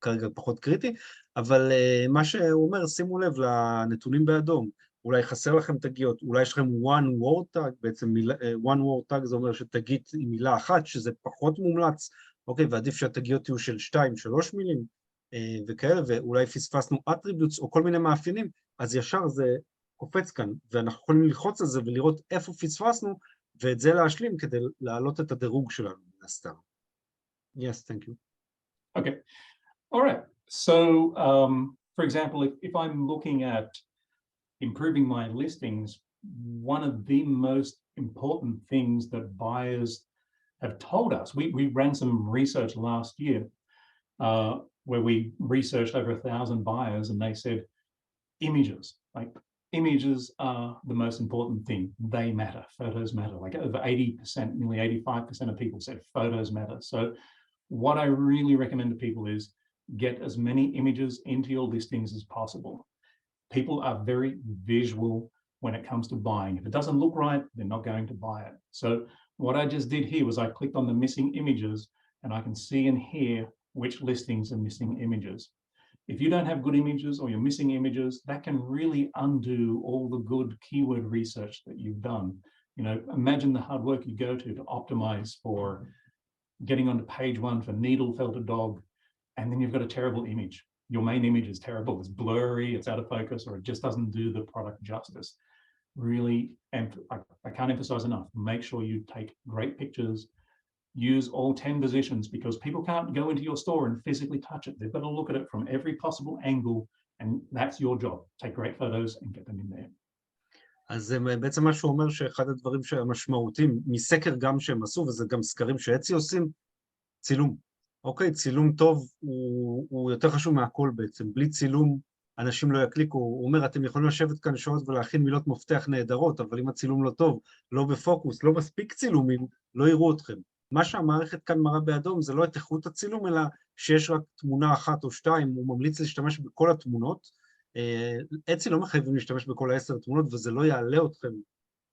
כרגע פחות קריטי, אבל מה שהוא אומר, שימו לב לנתונים באדום, אולי חסר לכם תגיות, אולי יש לכם one word tag, בעצם one word tag זה אומר שתגית עם מילה אחת, שזה פחות מומלץ, אוקיי, ועדיף שהתגיות יהיו של 2-3 מילים, וכאלה, ואולי פספסנו attributes או כל מיני מאפיינים, אז ישר זה קופץ כאן, ואנחנו יכולים ללחוץ על זה ולראות איפה פספסנו, ואת זה להשלים כדי להעלות את הדירוג שלנו, מהסתם. Yes, thank you. Okay, all right. So, for example, if I'm looking at improving my listings, one of the most important things that buyers have told us, we ran some research last year where we researched over 1,000 buyers, and they said images, like images are the most important thing. They matter, photos matter. Like over 80%, nearly 85% of people said photos matter. So what I really recommend to people is get as many images into your listings as possible. People are very visual when it comes to buying. If it doesn't look right, they're not going to buy it. So what I just did here was I clicked on the missing images, and I can see and hear which listings are missing images. If you don't have good images or you're missing images, that can really undo all the good keyword research that you've done. You know, imagine the hard work you go to optimize for getting onto page 1 for needle felted dog, and then you've got a terrible image. Your main image is terrible, it's blurry, it's out of focus, or it just doesn't do the product justice. Really, I can't emphasize enough, make sure you take great pictures, use all 10 positions, because people can't go into your store and physically touch it. They've got to look at it from every possible angle, and that's your job. Take great photos and get them in there. אז בעצם מה שהוא אומר שאחד הדברים המשמעותיים, מסקר גם שהם עשו, וזה גם סקרים שאצי עושים, צילום. אוקיי, צילום טוב הוא יותר חשוב מהכל בעצם. בלי צילום אנשים לא יקליקו. הוא אומר, אתם יכולים לשבת כאן שעות ולהכין מילות מפתח נהדרות, אבל אם הצילום לא טוב, לא בפוקוס, לא מספיק צילומים, לא יראו אתכם. מה שהמערכת כאן מראה באדום זה לא את איכות הצילום, אלא שיש רק תמונה אחת או שתיים, הוא ממליץ להשתמש בכל התמונות. אצי לא מחייבים להשתמש בכל 10 תמונות, וזה לא יעלה אתכם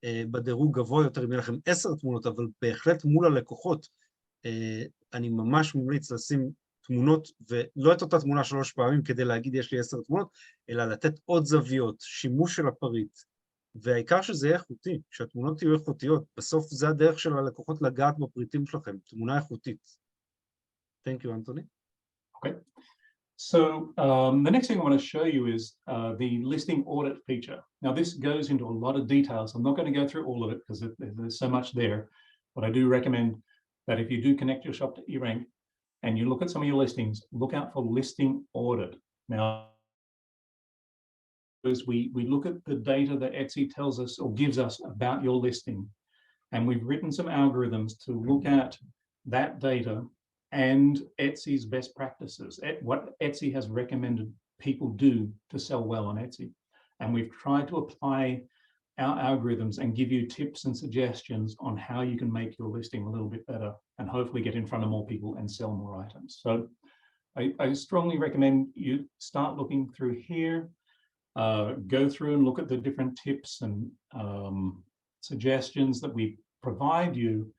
בדירוג גבוה יותר אם יהיה לכם 10 תמונות, אבל בהחלט מול הלקוחות, אני ממש ממליץ לשים תמונות, ולא את אותה תמונה 3 פעמים כדי להגיד יש לי 10 תמונות, אלא לתת עוד זוויות, שימוש של הפריט, והעיקר שזה יהיה איכותי, שהתמונות יהיו איכותיות, בסוף זה הדרך של הלקוחות לגעת בפריטים שלכם, תמונה איכותית. Thank you, Anthony. Okay. So the next thing I want to show you is the listing audit feature. Now this goes into a lot of details. I'm not going to go through all of it because there's so much there, but I do recommend that if you do connect your shop to Erank and you look at some of your listings, look out for listing audit. Now, as we look at the data that Etsy tells us or gives us about your listing, and we've written some algorithms to look at that data and Etsy's best practices, what Etsy has recommended people do to sell well on Etsy. And we've tried to apply our algorithms and give you tips and suggestions on how you can make your listing a little bit better and hopefully get in front of more people and sell more items. So I strongly recommend you start looking through here, go through and look at the different tips and suggestions that we provide you,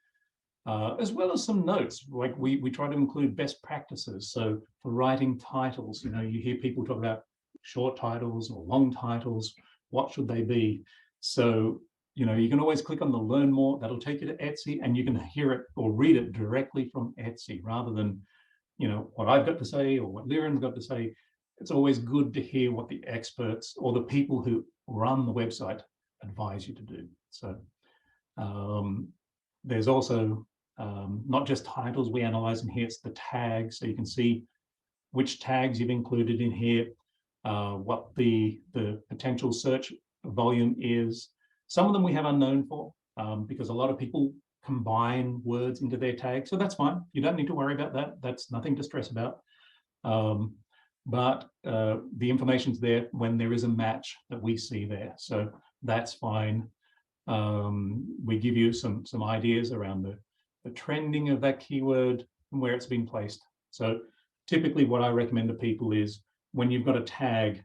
as well as some notes. Like we try to include best practices. So for writing titles, you know, you hear people talk about short titles or long titles. What should they be? So, you know, you can always click on the learn more. That'll take you to Etsy, and you can hear it or read it directly from Etsy rather than, you know, what I've got to say or what Liren's got to say. It's always good to hear what the experts or the people who run the website advise you to do. So there's also not just titles we analyze in here, it's the tags. So you can see which tags you've included in here, what the potential search volume is. Some of them we have unknown for, because a lot of people combine words into their tags. So that's fine. You don't need to worry about that. That's nothing to stress about. But the information's there when there is a match that we see there. So that's fine. We give you some ideas around the trending of that keyword and where it's been placed. So typically what I recommend to people is when you've got a tag,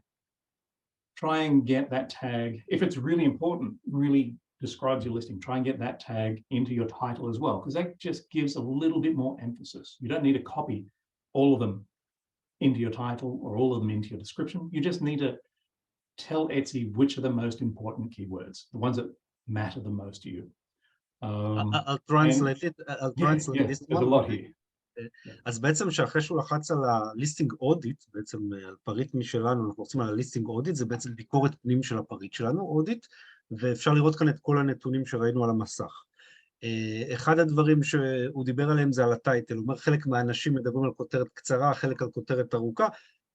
try and get that tag, if it's really important, really describes your listing, try and get that tag into your title as well, because that just gives a little bit more emphasis. You don't need to copy all of them into your title or all of them into your description. You just need to tell Etsy which are the most important keywords, the ones that matter the most to you. I'll translate it. I'll translate this one. There's a lot here. אז בעצם שאחרי שהוא לחץ על הליסטינג אודיט, בעצם על פריט משלנו, אנחנו רוצים על הליסטינג אודיט, זה בעצם ביקורת פנים של הפריט שלנו, אודיט, ואפשר לראות כאן את כל הנתונים שראינו על המסך. אחד הדברים שהוא דיבר עליהם זה על הטייטל, הוא אומר חלק מהאנשים מדברים על כותרת קצרה, חלק על כותרת ארוכה,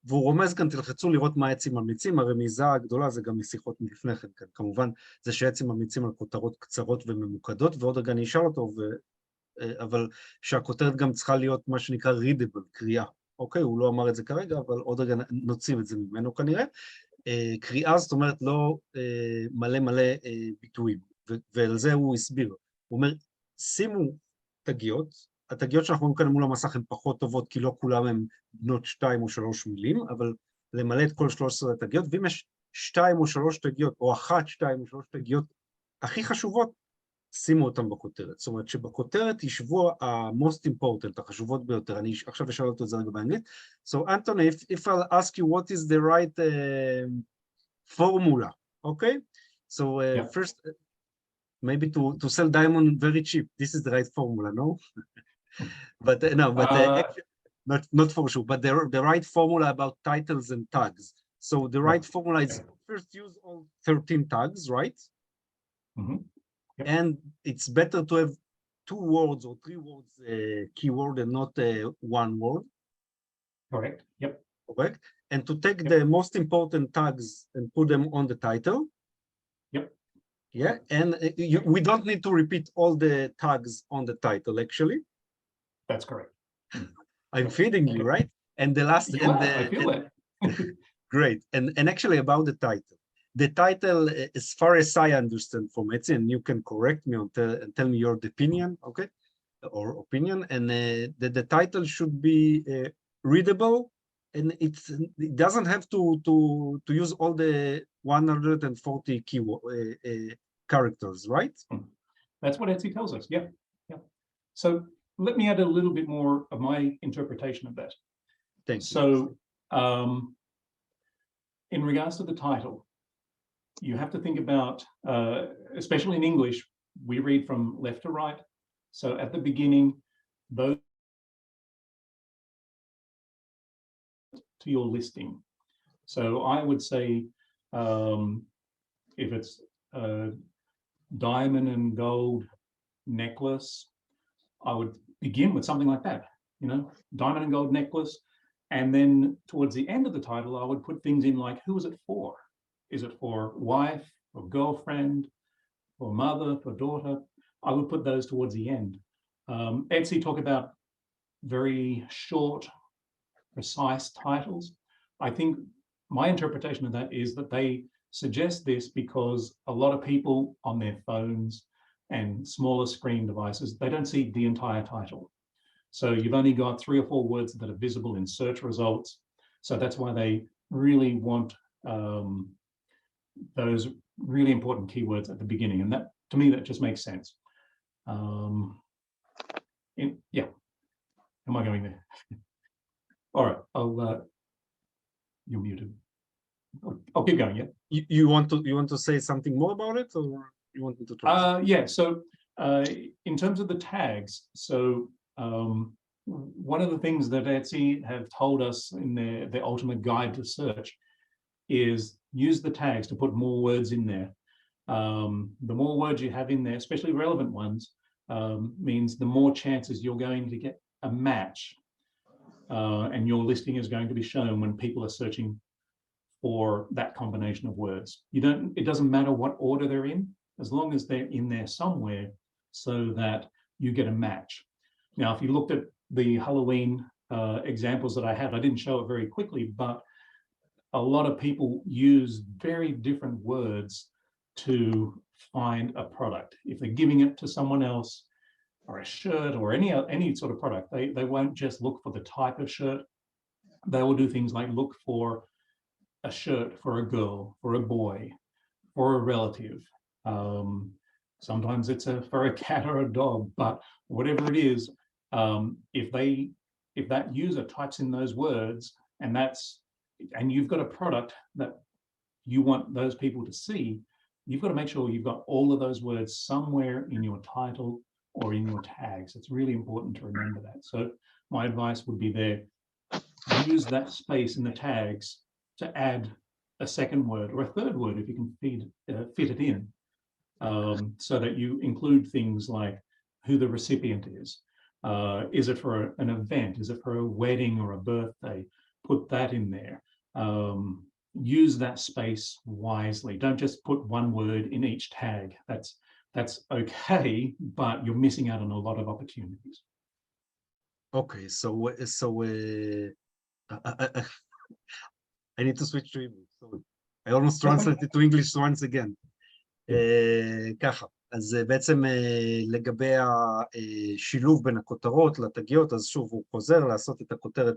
והוא רומז כאן, תלחצו לראות מה אצי ממליצים, הרמיזה הגדולה זה גם משיחות מלפני כן, כמובן זה שאצי ממליצים על כותרות קצרות וממוקדות, ועוד רגע אני אשאל אותו, אבל שהכותרת גם צריכה להיות מה שנקרא readable, קריאה, אוקיי? הוא לא אמר את זה כרגע, אבל עוד רגע נוציא את זה ממנו כנראה. קריאה זאת אומרת לא מלא מלא ביטויים, ועל זה הוא הסביר. הוא אומר, שימו תגיות, התגיות שאנחנו רואים כאן מול המסך הן פחות טובות, כי לא כולם הן בנות 2 או 3 מילים, אבל למלא את כל 13 התגיות, ואם יש 2 או 3 תגיות, או 1, 2 או 3 תגיות הכי חשובות, שימו אותם בכותרת. זאת אומרת שבכותרת ישבו ה-most important, החשובות ביותר. אני עכשיו אשאל אותו את זה רגע באנגלית. So, Anthony, if I'll ask you what is the right formula, okay? So, first, maybe to sell diamond very cheap, this is the right formula, no? But no, but actually, not for sure, but the right formula about titles and tags. So, the right formula is first use all 13 tags, right? Mm-hmm. Yep. And it's better to have 2 words or 3 words keyword and not 1 word. Correct. Yep. Correct. And to take the most important tags and put them on the title. Yep. Yeah. And we don't need to repeat all the tags on the title, actually. That's correct. I'm feeding you, right? And the last. I feel it. Great. And actually about the title. The title, as far as I understand from Etsy, and you can correct me and tell me your opinion, okay, or opinion, and the title should be readable, and it doesn't have to use all the 140 keyword characters, right? That's what Etsy tells us. Yeah, yeah. So let me add a little bit more of my interpretation of that. Thanks. So, in regards to the title, you have to think about, especially in English, we read from left to right. So at the beginning, those to your listing. So I would say, if it's a diamond and gold necklace, I would begin with something like that, you know, diamond and gold necklace. And then towards the end of the title, I would put things in like, who is it for? Is it for wife, for girlfriend, for mother, for daughter? I would put those towards the end. Etsy talk about very short, precise titles. I think my interpretation of that is that they suggest this because a lot of people on their phones and smaller screen devices, they don't see the entire title. So you've only got 3 or 4 words that are visible in search results. So that's why they really want those really important keywords at the beginning. And that, to me, that just makes sense. Yeah, am I going there? All right, you're muted. I'll keep going. Yeah. You want to say something more about it, or you want me to try? Yeah. So in terms of the tags, so one of the things that Etsy have told us in their ultimate guide to search is use the tags to put more words in there. The more words you have in there, especially relevant ones, means the more chances you're going to get a match, and your listing is going to be shown when people are searching for that combination of words. It doesn't matter what order they're in, as long as they're in there somewhere so that you get a match. Now, if you looked at the Halloween examples that I had, I didn't show it very quickly, but a lot of people use very different words to find a product. If they're giving it to someone else, or a shirt, or any sort of product, they won't just look for the type of shirt. They will do things like look for a shirt for a girl, for a boy, for a relative. Sometimes it's for a cat or a dog, but whatever it is, if that user types in those words, and you've got a product that you want those people to see, you've got to make sure you've got all of those words somewhere in your title or in your tags. It's really important to remember that. So my advice would be there, use that space in the tags to add a second word or a third word if you can fit it in, so that you include things like who the recipient is. Is it for an event? Is it for a wedding or a birthday? Put that in there. Use that space wisely. Don't just put one word in each tag. That's okay, but you're missing out on a lot of opportunities. Okay, so I need to switch to English. So I almost translated to English once again. ככה, אז בעצם לגבי השילוב בין הכותרות לתגיות, אז שוב הוא חוזר לעשות את הכותרת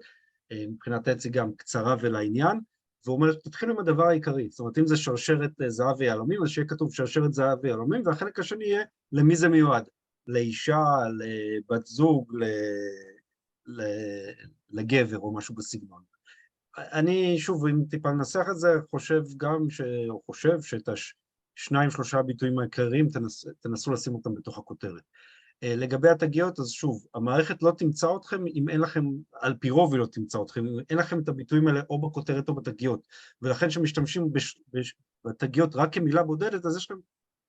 מבחינת אצי גם קצרה ולעניין, והוא אומר, תתחילו עם הדבר העיקרי, זאת אומרת, אם זה שרשרת זהב ויהלומים, אז שיהיה כתוב שרשרת זהב ויהלומים, והחלק השני יהיה למי זה מיועד, לאישה, לבת זוג, לגבר או משהו בסגנון. אני שוב, אם טיפה ננסח את זה, חושב שאת השניים שלושה ביטויים העיקריים תנסו לשים אותם בתוך הכותרת. לגבי התגיות, אז שוב, המערכת לא תמצא אתכם אם אין לכם, על פי רוב היא לא תמצא אתכם, אם אין לכם את הביטויים האלה או בכותרת או בתגיות, ולכן שמשתמשים בתגיות רק כמילה בודדת, אז יש לכם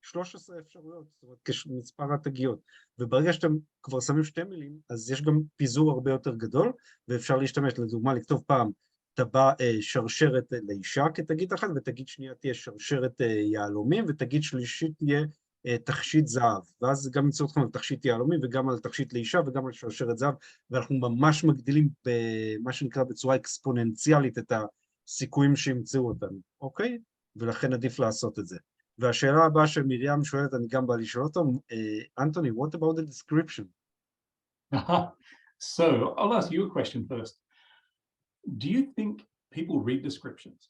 13 אפשרויות, זאת אומרת, כמספר התגיות, וברגע שאתם כבר שמים 2 מילים, אז יש גם פיזור הרבה יותר גדול, ואפשר להשתמש, לדוגמה, לכתוב פעם, תבע שרשרת לאישה כתגית אחת, ותגית שנייה תהיה שרשרת יהלומים, ותגית שלישית תהיה תכשיט זהב, ואז גם ימצאו אתכם על תכשיט יהלומים, וגם על תכשיט לאישה, וגם על שרשרת זהב, ואנחנו ממש מגדילים במה שנקרא בצורה אקספוננציאלית את הסיכויים שימצאו אותנו, אוקיי? ולכן עדיף לעשות את זה. והשאלה הבאה שמרים שואלת, אני גם בא לשאול אותו, אנטוני, what about the description? So, I'll ask you a question first. Do you think people read descriptions?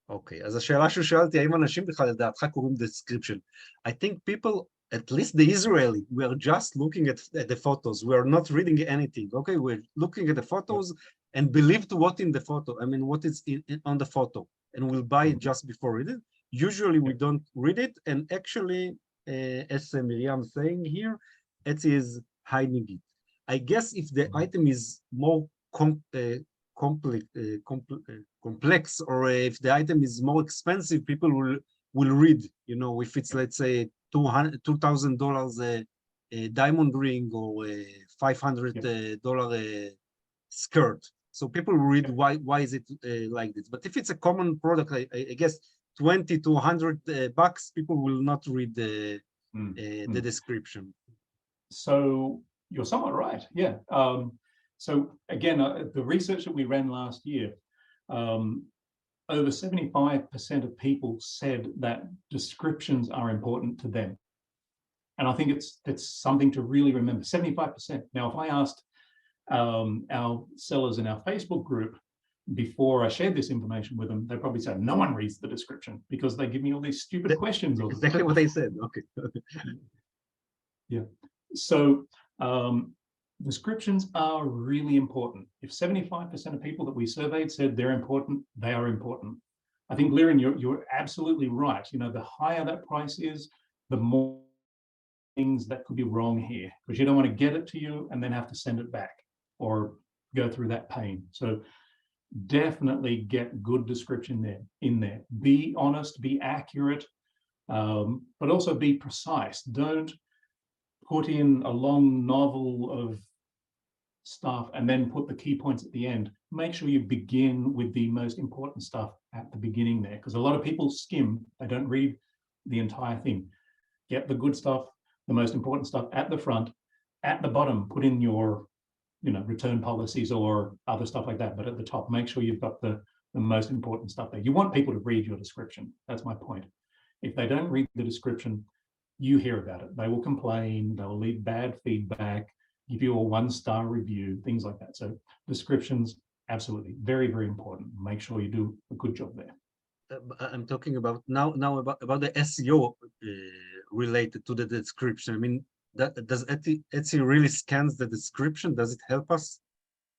אוקיי, אז השאלה ששאלתי, האם אנשים בכלל לדעתך קוראים description? I think people, at least the Israeli, we are just looking at the photos. We are not reading anything, okay? We're looking at the photos and believe to what in the photo. I mean, what is on the photo. And we'll buy it just before reading it. Usually we don't read it. And actually, as Miriam saying here, Etsy is hiding it. I guess if the item is more complex, or if the item is more expensive, people will read, you know, if it's, let's say, $2,000 a diamond ring or a $500 skirt. So people read why is it like this. But if it's a common product, I guess $20 to $100, people will not read the description. So you're somewhat right, yeah. So again, the research that we ran last year, over 75% of people said that descriptions are important to them. And I think that's something to really remember, 75%. Now, if I asked our sellers in our Facebook group before I shared this information with them, they'd probably say, no one reads the description because they give me all these stupid questions. Exactly what they said, okay. Yeah, so descriptions are really important. If 75% of people that we surveyed said they're important, they are important. I think, Liren, you're absolutely right. You know, the higher that price is, the more things that could be wrong here, because you don't want to get it to you and then have to send it back or go through that pain. So definitely get good description in there. Be honest, be accurate, but also be precise. Don't put in a long novel of stuff and then put the key points at the end. Make sure you begin with the most important stuff at the beginning there, because a lot of people skim, they don't read the entire thing. Get the good stuff, the most important stuff at the front. At the bottom, put in your, you know, return policies or other stuff like that. But at the top, make sure you've got the most important stuff there. You want people to read your description. That's my point. If they don't read the description, you hear about it. They will complain, they'll leave bad feedback, give you a 1-star review, things like that. So descriptions, absolutely, very, very important. Make sure you do a good job there. I'm talking about now about the SEO related to the description. I mean, does Etsy really scans the description? Does it help us?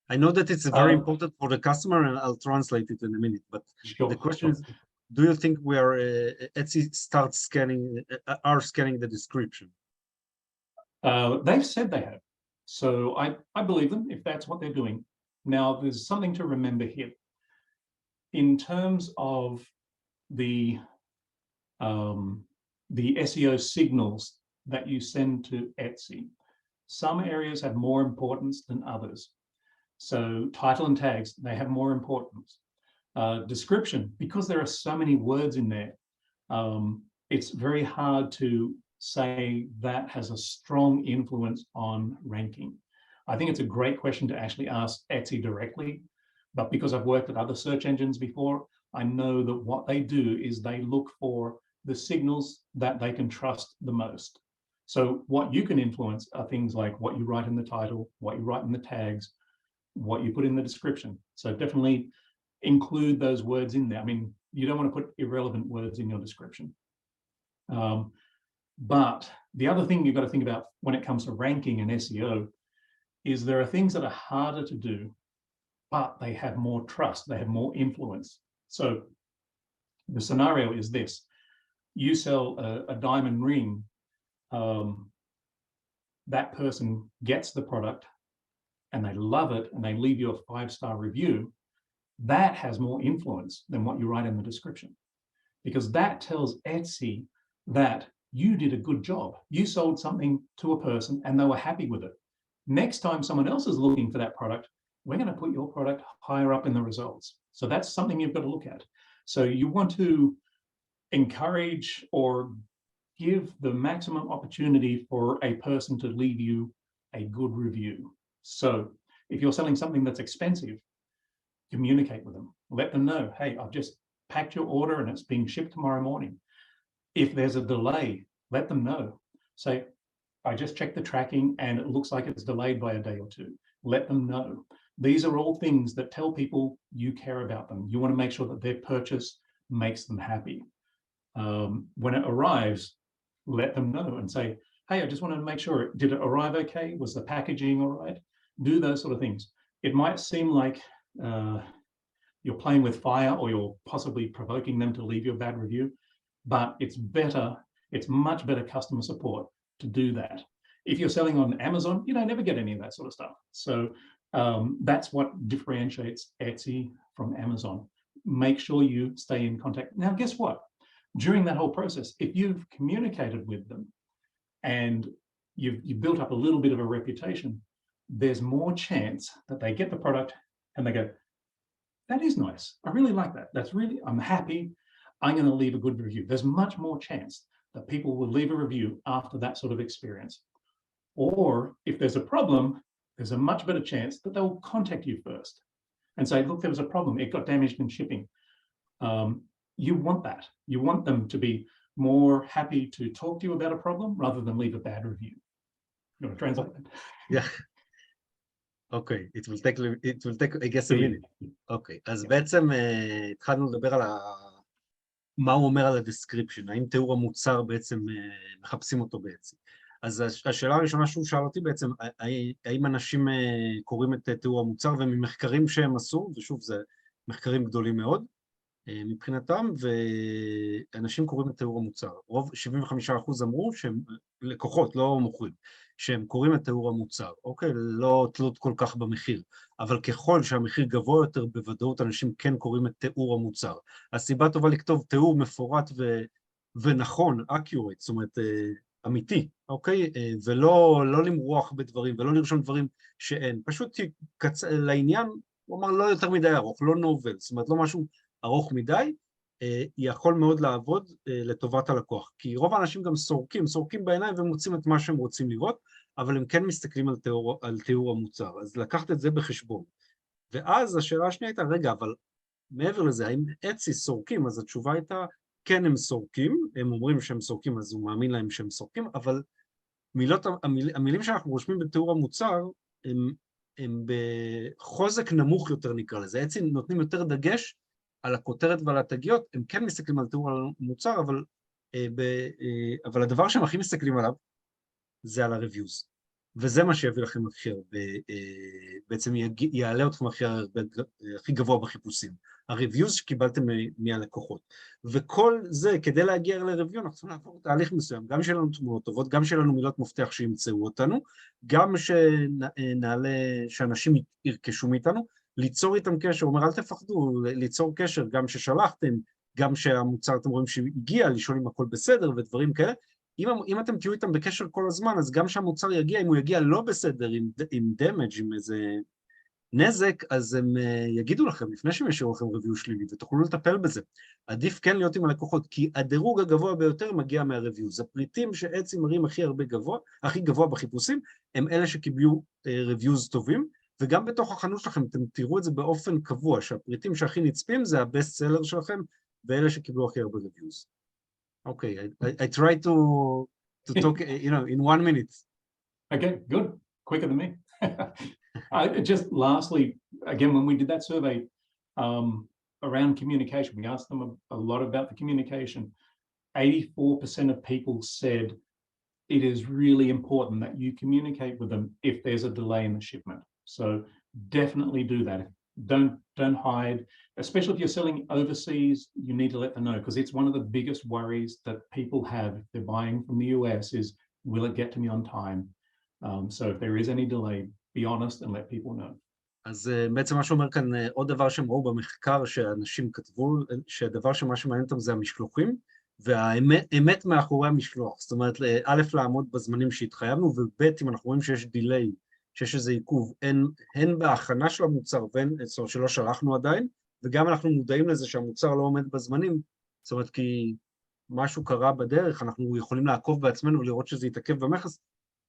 I know that it's very important for the customer, and I'll translate it in a minute. But sure, the question is, do you think we are Etsy starts are scanning the description? They've said they have, so I believe them if that's what they're doing. Now, there's something to remember here. In terms of the SEO signals that you send to Etsy, some areas have more importance than others. So title and tags, they have more importance. Description, because there are so many words in there, it's very hard to say that has a strong influence on ranking. I think it's a great question to actually ask Etsy directly, but because I've worked at other search engines before, I know that what they do is they look for the signals that they can trust the most. So what you can influence are things like what you write in the title, what you write in the tags, what you put in the description. So definitely include those words in there. I mean, you don't want to put irrelevant words in your description. But the other thing you've got to think about when it comes to ranking and SEO is there are things that are harder to do, but they have more trust, they have more influence. So the scenario is this: you sell a diamond ring, that person gets the product and they love it and they leave you a 5-star review. That has more influence than what you write in the description, because that tells Etsy that you did a good job. You sold something to a person and they were happy with it. Next time someone else is looking for that product, we're going to put your product higher up in the results. So that's something you've got to look at. So you want to encourage or give the maximum opportunity for a person to leave you a good review. So if you're selling something that's expensive, communicate with them. Let them know, hey, I've just packed your order and it's being shipped tomorrow morning. If there's a delay, let them know. Say, I just checked the tracking and it looks like it's delayed by a day or two. Let them know. These are all things that tell people you care about them. You want to make sure that their purchase makes them happy. When it arrives, let them know and say, hey, I just wanted to make sure, did it arrive okay? Was the packaging all right? Do those sort of things. It might seem like you're playing with fire or you're possibly provoking them to leave you a bad review, but it's much better customer support to do that. If you're selling on Amazon, you don't ever get any of that sort of stuff. So that's what differentiates Etsy from Amazon. Make sure you stay in contact. Now, guess what? During that whole process, if you've communicated with them and you've built up a little bit of a reputation, there's more chance that they get the product and they go, that is nice. I really like that. That's really, I'm happy. I'm going to leave a good review. There's much more chance that people will leave a review after that sort of experience. Or if there's a problem, there's a much better chance that they'll contact you first and say, look, there was a problem, it got damaged in shipping. You want that. You want them to be more happy to talk to you about a problem rather than leave a bad review. You want to translate that? Yeah. אוקיי, it will take, I guess, a minute. אוקיי, אז בעצם התחלנו לדבר על מה הוא אומר על ה-description, האם תיאור המוצר בעצם מחפשים אותו בעצם. אז השאלה הראשונה שהוא שאל אותי בעצם, האם אנשים קוראים את תיאור המוצר, וממחקרים שהם עשו, ושוב, זה מחקרים גדולים מאוד מבחינתם, ואנשים קוראים את תיאור המוצר. רוב 75% אמרו שהם לקוחות, לא מוכרים, שהם קוראים את תיאור המוצר, אוקיי? לא תלות כל כך במחיר, אבל ככל שהמחיר גבוה יותר, בוודאות אנשים כן קוראים את תיאור המוצר. הסיבה טובה לכתוב תיאור מפורט ונכון, accurate, זאת אומרת, אמיתי, אוקיי? ולא למרוח בדברים, ולא לרשום דברים שאין. פשוט לעניין, הוא אמר לא יותר מדי ארוך, לא נובל, זאת אומרת, לא משהו ארוך מדי, יכול מאוד לעבוד לטובת הלקוח. כי רוב האנשים גם סורקים בעיניים ומוצאים את מה שהם רוצים לראות, אבל הם כן מסתכלים על תיאור המוצר. אז לקחת את זה בחשבון. ואז השאלה השנייה הייתה, רגע, אבל מעבר לזה, האם אצי סורקים? אז התשובה הייתה, כן הם סורקים, הם אומרים שהם סורקים, אז הוא מאמין להם שהם סורקים, אבל המילים שאנחנו רושמים בתיאור המוצר, הם בחוזק נמוך יותר נקרא לזה. אצי נותנים יותר דגש על הכותרת ועל התגיות, הם כן מסתכלים על תיאור המוצר, אבל הדבר שהם הכי מסתכלים עליו, זה על ה-reviews. וזה מה שיביא לכם הכי הרבה, בעצם יעלה אתכם הכי גבוה בחיפושים. ה-reviews שקיבלתם מהלקוחות. וכל זה, כדי להגיע ל-review, אנחנו צריכים לעבור תהליך מסוים, גם שיהיה לנו תמונות טובות, גם שיהיה לנו מילות מפתח שימצאו אותנו, גם שאנשים ירכשו מאיתנו, ליצור איתם קשר, הוא אומר, אל תפחדו, ליצור קשר, גם ששלחתם, גם שהמוצר אתם רואים שהגיע, לשאול אם הכל בסדר ודברים כאלה, אם אתם תהיו איתם בקשר כל הזמן, אז גם שהמוצר יגיע, אם הוא יגיע לא בסדר, עם damage, עם איזה נזק, אז הם יגידו לכם, לפני שהם ישאירו לכם review שלילי, ותוכלו לטפל בזה. עדיף כן להיות עם הלקוחות, כי הדירוג הגבוה ביותר מגיע מה-reviews. הפריטים שאצי מראים הכי גבוה בחיפושים, הם אלה שקיבלו reviews טובים, וגם בתוך החנות שלכם, אתם תראו את זה באופן קבוע, שהפריטים שהכי נצפים זה הבסט סלר שלכם, ואלה שקיבלו הכי הרבה reviews. Okay, I try to talk, in 1 minute. Okay, good. Quicker than me. Just lastly, again, when we did that survey around communication, we asked them a lot about the communication. 84% of people said it is really important that you communicate with them if there's a delay in the shipment. So definitely do that. Don't hide, especially if you're selling overseas, you need to let them know, because it's one of the biggest worries that people have if they're buying from the US is, will it get to me on time? So if there is any delay, be honest and let people know. אז בעצם מה שאומר כאן, עוד דבר שהם ראו במחקר שאנשים כתבו, שהדבר שמה שמעניין אותם זה המשלוחים, והאמת מאחורי המשלוח, זאת אומרת, א', לעמוד בזמנים שהתחייבנו, וב', אם אנחנו רואים שיש דיליי, שיש איזה עיכוב, הן בהכנה של המוצר, זאת אומרת שלא שלחנו עדיין, וגם אנחנו מודעים לזה שהמוצר לא עומד בזמנים, זאת אומרת כי משהו קרה בדרך, אנחנו יכולים לעקוב בעצמנו ולראות שזה יתעכב במכס,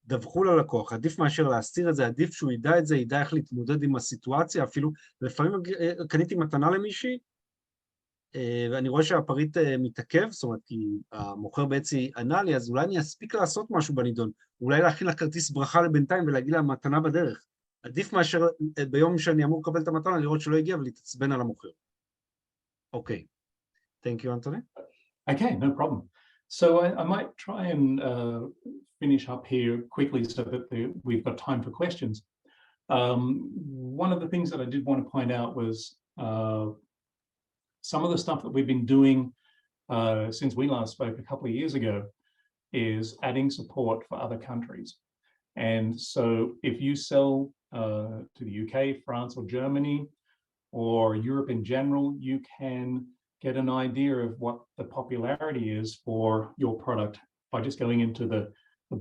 דווחו ללקוח, עדיף מאשר להסתיר את זה, עדיף שהוא ידע את זה, ידע איך להתמודד עם הסיטואציה, אפילו לפעמים קניתי מתנה למישהי, ואני רואה שהפריט מתעכב, זאת אומרת, כי המוכר בעצם ענה לי, אז אולי אני אספיק לעשות משהו בנידון, אולי להכין לה כרטיס ברכה לבינתיים ולהגיד לה מתנה בדרך. עדיף מאשר ביום שאני אמור לקבל את המתנה, לראות שלא הגיע ולהתעצבן על המוכר. אוקיי. Thank you, Anthony. Okay, no problem. So I might try and finish up here quickly so that we've got time for questions. One of the things that I did want to point out was some of the stuff that we've been doing since we last spoke a couple of years ago is adding support for other countries. And so if you sell to the UK, France or Germany or Europe in general, you can get an idea of what the popularity is for your product by just going into the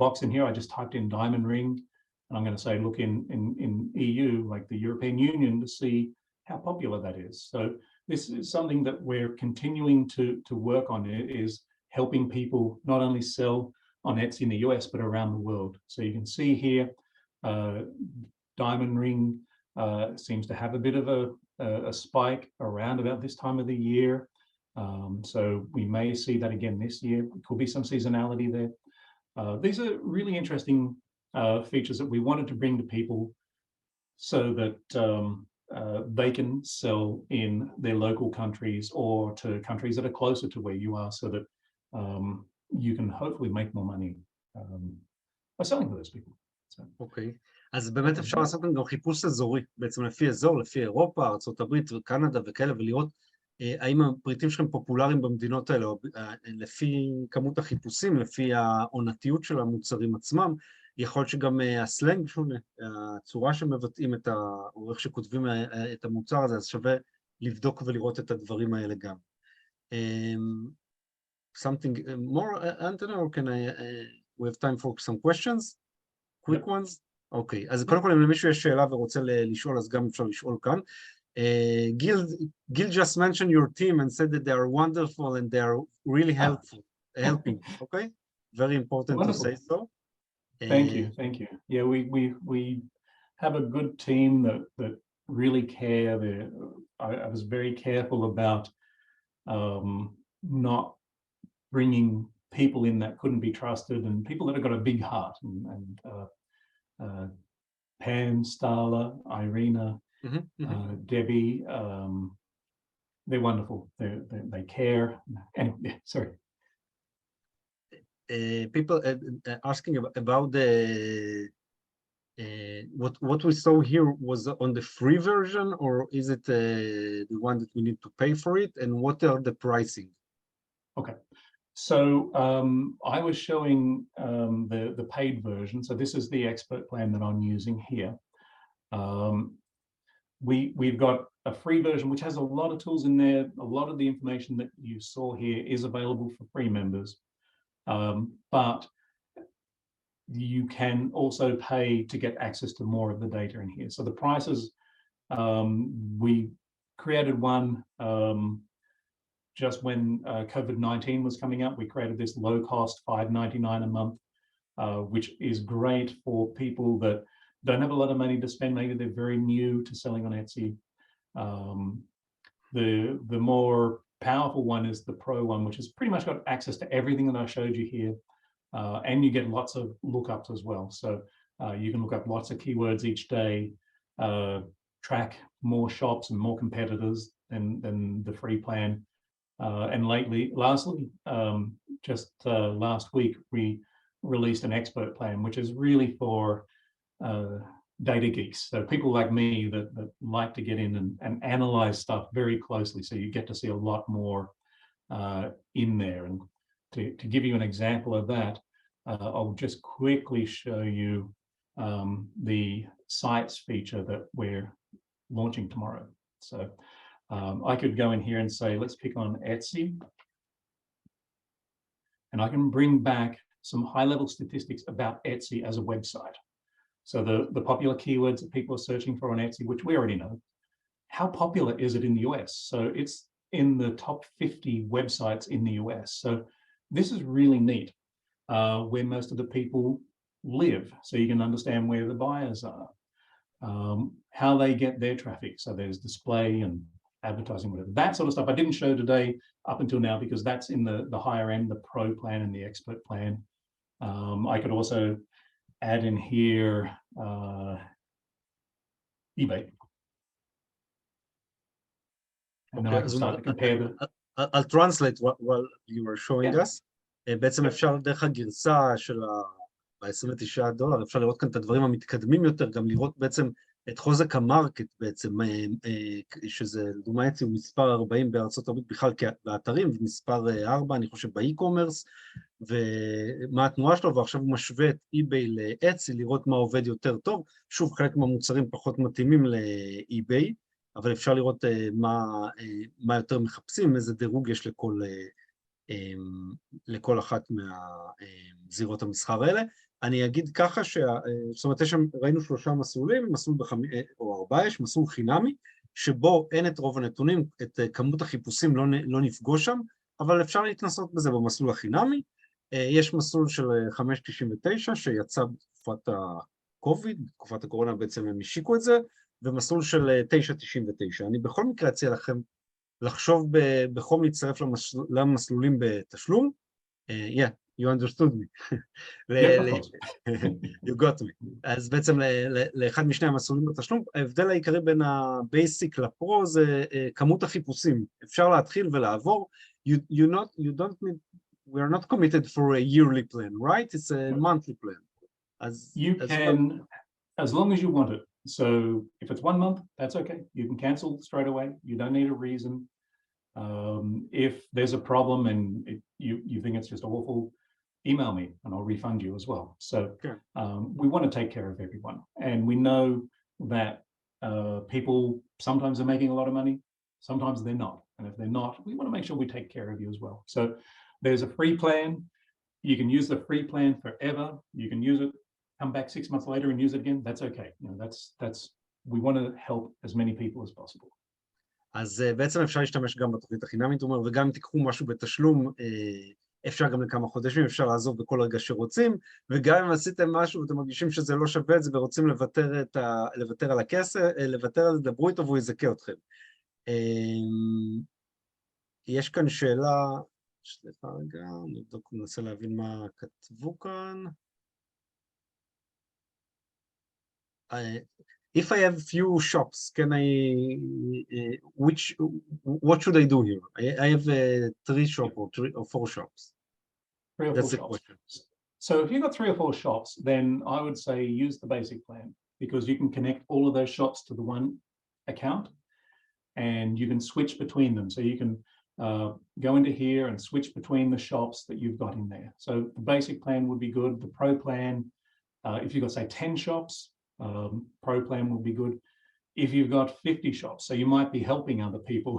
box in here. I just typed in diamond ring, and I'm going to say look in EU, like the European Union, to see how popular that is. So this is something that we're continuing to work on, is helping people not only sell on Etsy in the US, but around the world. So you can see here, diamond ring seems to have a bit of a spike around about this time of the year. So we may see that again this year. Could be some seasonality there. These are really interesting features that we wanted to bring to people so that they can sell in their local countries or to countries that are closer to where you are, so that you can hopefully make more money by selling to those people. אוקיי, אז באמת אפשר לעשות גם חיפוש אזורי, בעצם לפי אזור, לפי אירופה, ארצות הברית וקנדה וכאלה, ולראות האם הפריטים שלכם פופולריים במדינות האלה, לפי כמות החיפושים, לפי העונתיות של המוצרים עצמם. יכול להיות שגם הסלנג שונה, הצורה שמבטאים את העורך שכותבים את המוצר הזה, אז שווה לבדוק ולראות את הדברים האלה גם. Something more, Anthony, or can we have time for some questions? Quick ones? אוקיי, אז קודם כל אם למישהו יש שאלה ורוצה לשאול, אז גם אפשר לשאול כאן. Gil just mentioned your team and said that they are wonderful and they are really helping, okay? Very important Wonderful. to say so. Thank you. Yeah, we have a good team that really care. I was very careful about not bringing people in that couldn't be trusted and people that have got a big heart. And Pam, Starla, Irina, Debbie, they're wonderful. They care. And sorry. People asking about the what we saw here was on the free version, or is it the one that we need to pay for it, and what are the pricing? Okay, so I was showing the paid version. So this is the expert plan that I'm using here. We've got a free version which has a lot of tools in there. A lot of the information that you saw here is available for free members. But you can also pay to get access to more of the data in here. So the prices, we created one just when COVID-19 was coming up. We created this low cost $5.99 a month, which is great for people that don't have a lot of money to spend. Maybe they're very new to selling on Etsy. The more powerful one is the Pro one, which has pretty much got access to everything that I showed you here, and you get lots of lookups as well. So you can look up lots of keywords each day, track more shops and more competitors than the free plan. And lastly, just last week we released an expert plan, which is really for data geeks, so people like me that like to get in and analyze stuff very closely, so you get to see a lot more in there. And to give you an example of that, I'll just quickly show you the sites feature that we're launching tomorrow. So I could go in here and say, let's pick on Etsy, and I can bring back some high-level statistics about Etsy as a website. So the popular keywords that people are searching for on Etsy, which we already know. How popular is it in the US? So it's in the top 50 websites in the US. So this is really neat, where most of the people live, so you can understand where the buyers are, how they get their traffic. So there's display and advertising, whatever, that sort of stuff. I didn't show today up until now because that's in the higher end, the Pro plan and the expert plan. I could also add in here eBay. And then I can start to compare the... I'll translate while you were showing us. בעצם אפשר דרך הגרסה של $29, אפשר לראות כאן את הדברים המתקדמים יותר, גם לראות בעצם את חוזק המרקט בעצם, שזה לדוגמה אצי הוא מספר 40 בארצות הברית בכלל באתרים, ומספר 4 אני חושב באי-קומרס, ומה התנועה שלו, ועכשיו הוא משווה את eBay לאצי, לראות מה עובד יותר טוב. שוב, חלק מהמוצרים פחות מתאימים לאי-ביי, אבל אפשר לראות מה יותר מחפשים, איזה דירוג יש לכל אחת מהזירות המסחר האלה. אני אגיד ככה, זאת אומרת, ראינו 3 מסלולים, מסלול או 4, יש מסלול חינמי, שבו אין את רוב הנתונים, את כמות החיפושים לא נפגוש שם, אבל אפשר להתנסות בזה במסלול החינמי. יש מסלול של $5.99 שיצא בתקופת קוביד, בתקופת הקורונה בעצם הם השיקו את זה, ומסלול של 9.99. אני בכל מקרה אציע לכם לחשוב בחום להצטרף למסלולים בתשלום. Yeah, you understood me. You got me. אז בעצם לאחד משני המסלולים בתשלום, ההבדל העיקרי בין הבייסיק לפרו זה כמות החיפושים. אפשר להתחיל ולעבור. You don't need, we are not committed for a yearly plan, right? It's a monthly plan. You can, as long as you want it. So if it's 1 month, that's okay. You can cancel straight away. You don't need a reason. If there's a problem and you think it's just awful, email me and I'll refund you as well. So we want to take care of everyone. And we know that people sometimes are making a lot of money, sometimes they're not. And if they're not, we want to make sure we take care of you as well. So there's a free plan. You can use the free plan forever. You can use it, come back 6 months later and use it again. That's okay. You know, that's we want to help as many people as possible. אז בעצם אפשר להשתמש גם בתוכנית החינמית, אומר, וגם אם תיקחו משהו בתשלום, אפשר גם לכמה חודשים, אפשר לעזוב בכל רגע שרוצים, וגם אם עשיתם משהו ואתם מרגישים שזה לא שווה את זה ורוצים לוותר על הכסף, לוותר על זה, דברו איתו והוא יזכה אתכם. יש כאן שאלה, סליחה רגע, נבדוק, ננסה להבין מה כתבו כאן. If I have few shops, can I, what should I do here? I have 3 shops or 4 shops. 3 or 4 That's the shops. question. So if you've got 3 or 4 shops, then I would say use the basic plan because you can connect all of those shops to the one account and you can switch between them. So you can go into here and switch between the shops that you've got in there. So the basic plan would be good. The pro plan, if you've got say 10 shops, pro plan will be good. If you've got 50 shops, so you might be helping other people,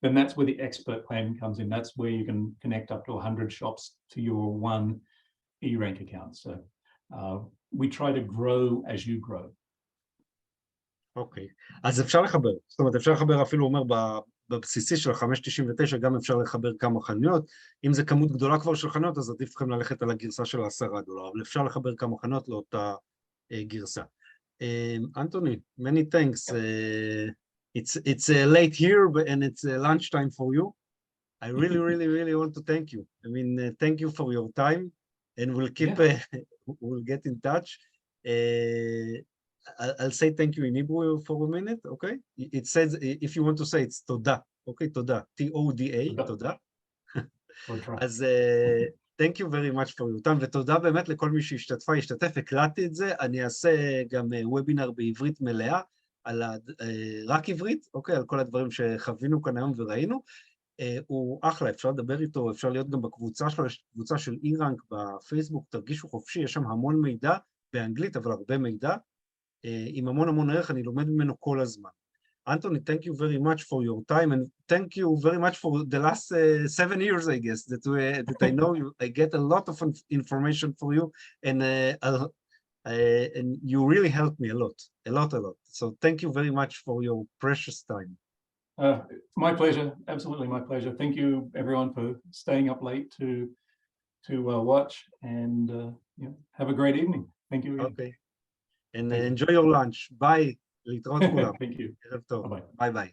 then that's where the expert plan comes in. That's where you can connect up to 100 shops to your one Erank account. So we try to grow as you grow. אוקיי, אז אפשר לחבר, זאת אומרת אפשר לחבר אפילו אומר בבסיסי של 5.99 גם אפשר לחבר כמה חנויות, אם זה כמות גדולה כבר של חנויות אז עדיף לכם ללכת על הגרסה של $10, אבל אפשר לחבר כמה חנויות לאותה גרסה. Anthony, many thanks. It's late here and it's lunchtime for you. I really want to thank you. I mean, thank you for your time and we'll keep, we'll get in touch. I'll say thank you in Hebrew for a minute, okay? It says, if you want to say it's toda, okay? Toda, T-O-D-A, toda. אז thank you very much for your time, ותודה באמת לכל מי שהשתתפה, השתתף, הקלטתי את זה, אני אעשה גם וובינר בעברית מלאה, על רק עברית, אוקיי? על כל הדברים שחווינו כאן היום וראינו, הוא אחלה, אפשר לדבר איתו, אפשר להיות גם בקבוצה שלו, יש קבוצה של Erank בפייסבוק, תרגישו חופשי, יש שם המון מידע באנגלית, אבל הרבה מידע, עם המון ערך, אני לומד ממנו כל הזמן. Anthony, thank you very much for your time, and thank you very much for the last 7 years, I guess, that I know you. I get a lot of information for you, and you really helped me a lot. So thank you very much for your precious time. My pleasure, absolutely my pleasure. Thank you, everyone, for staying up late to watch, and have a great evening. Thank you again. Okay. And enjoy your lunch. Bye. להתראות כולם. Thank you. ערב טוב. Bye-bye. ביי ביי.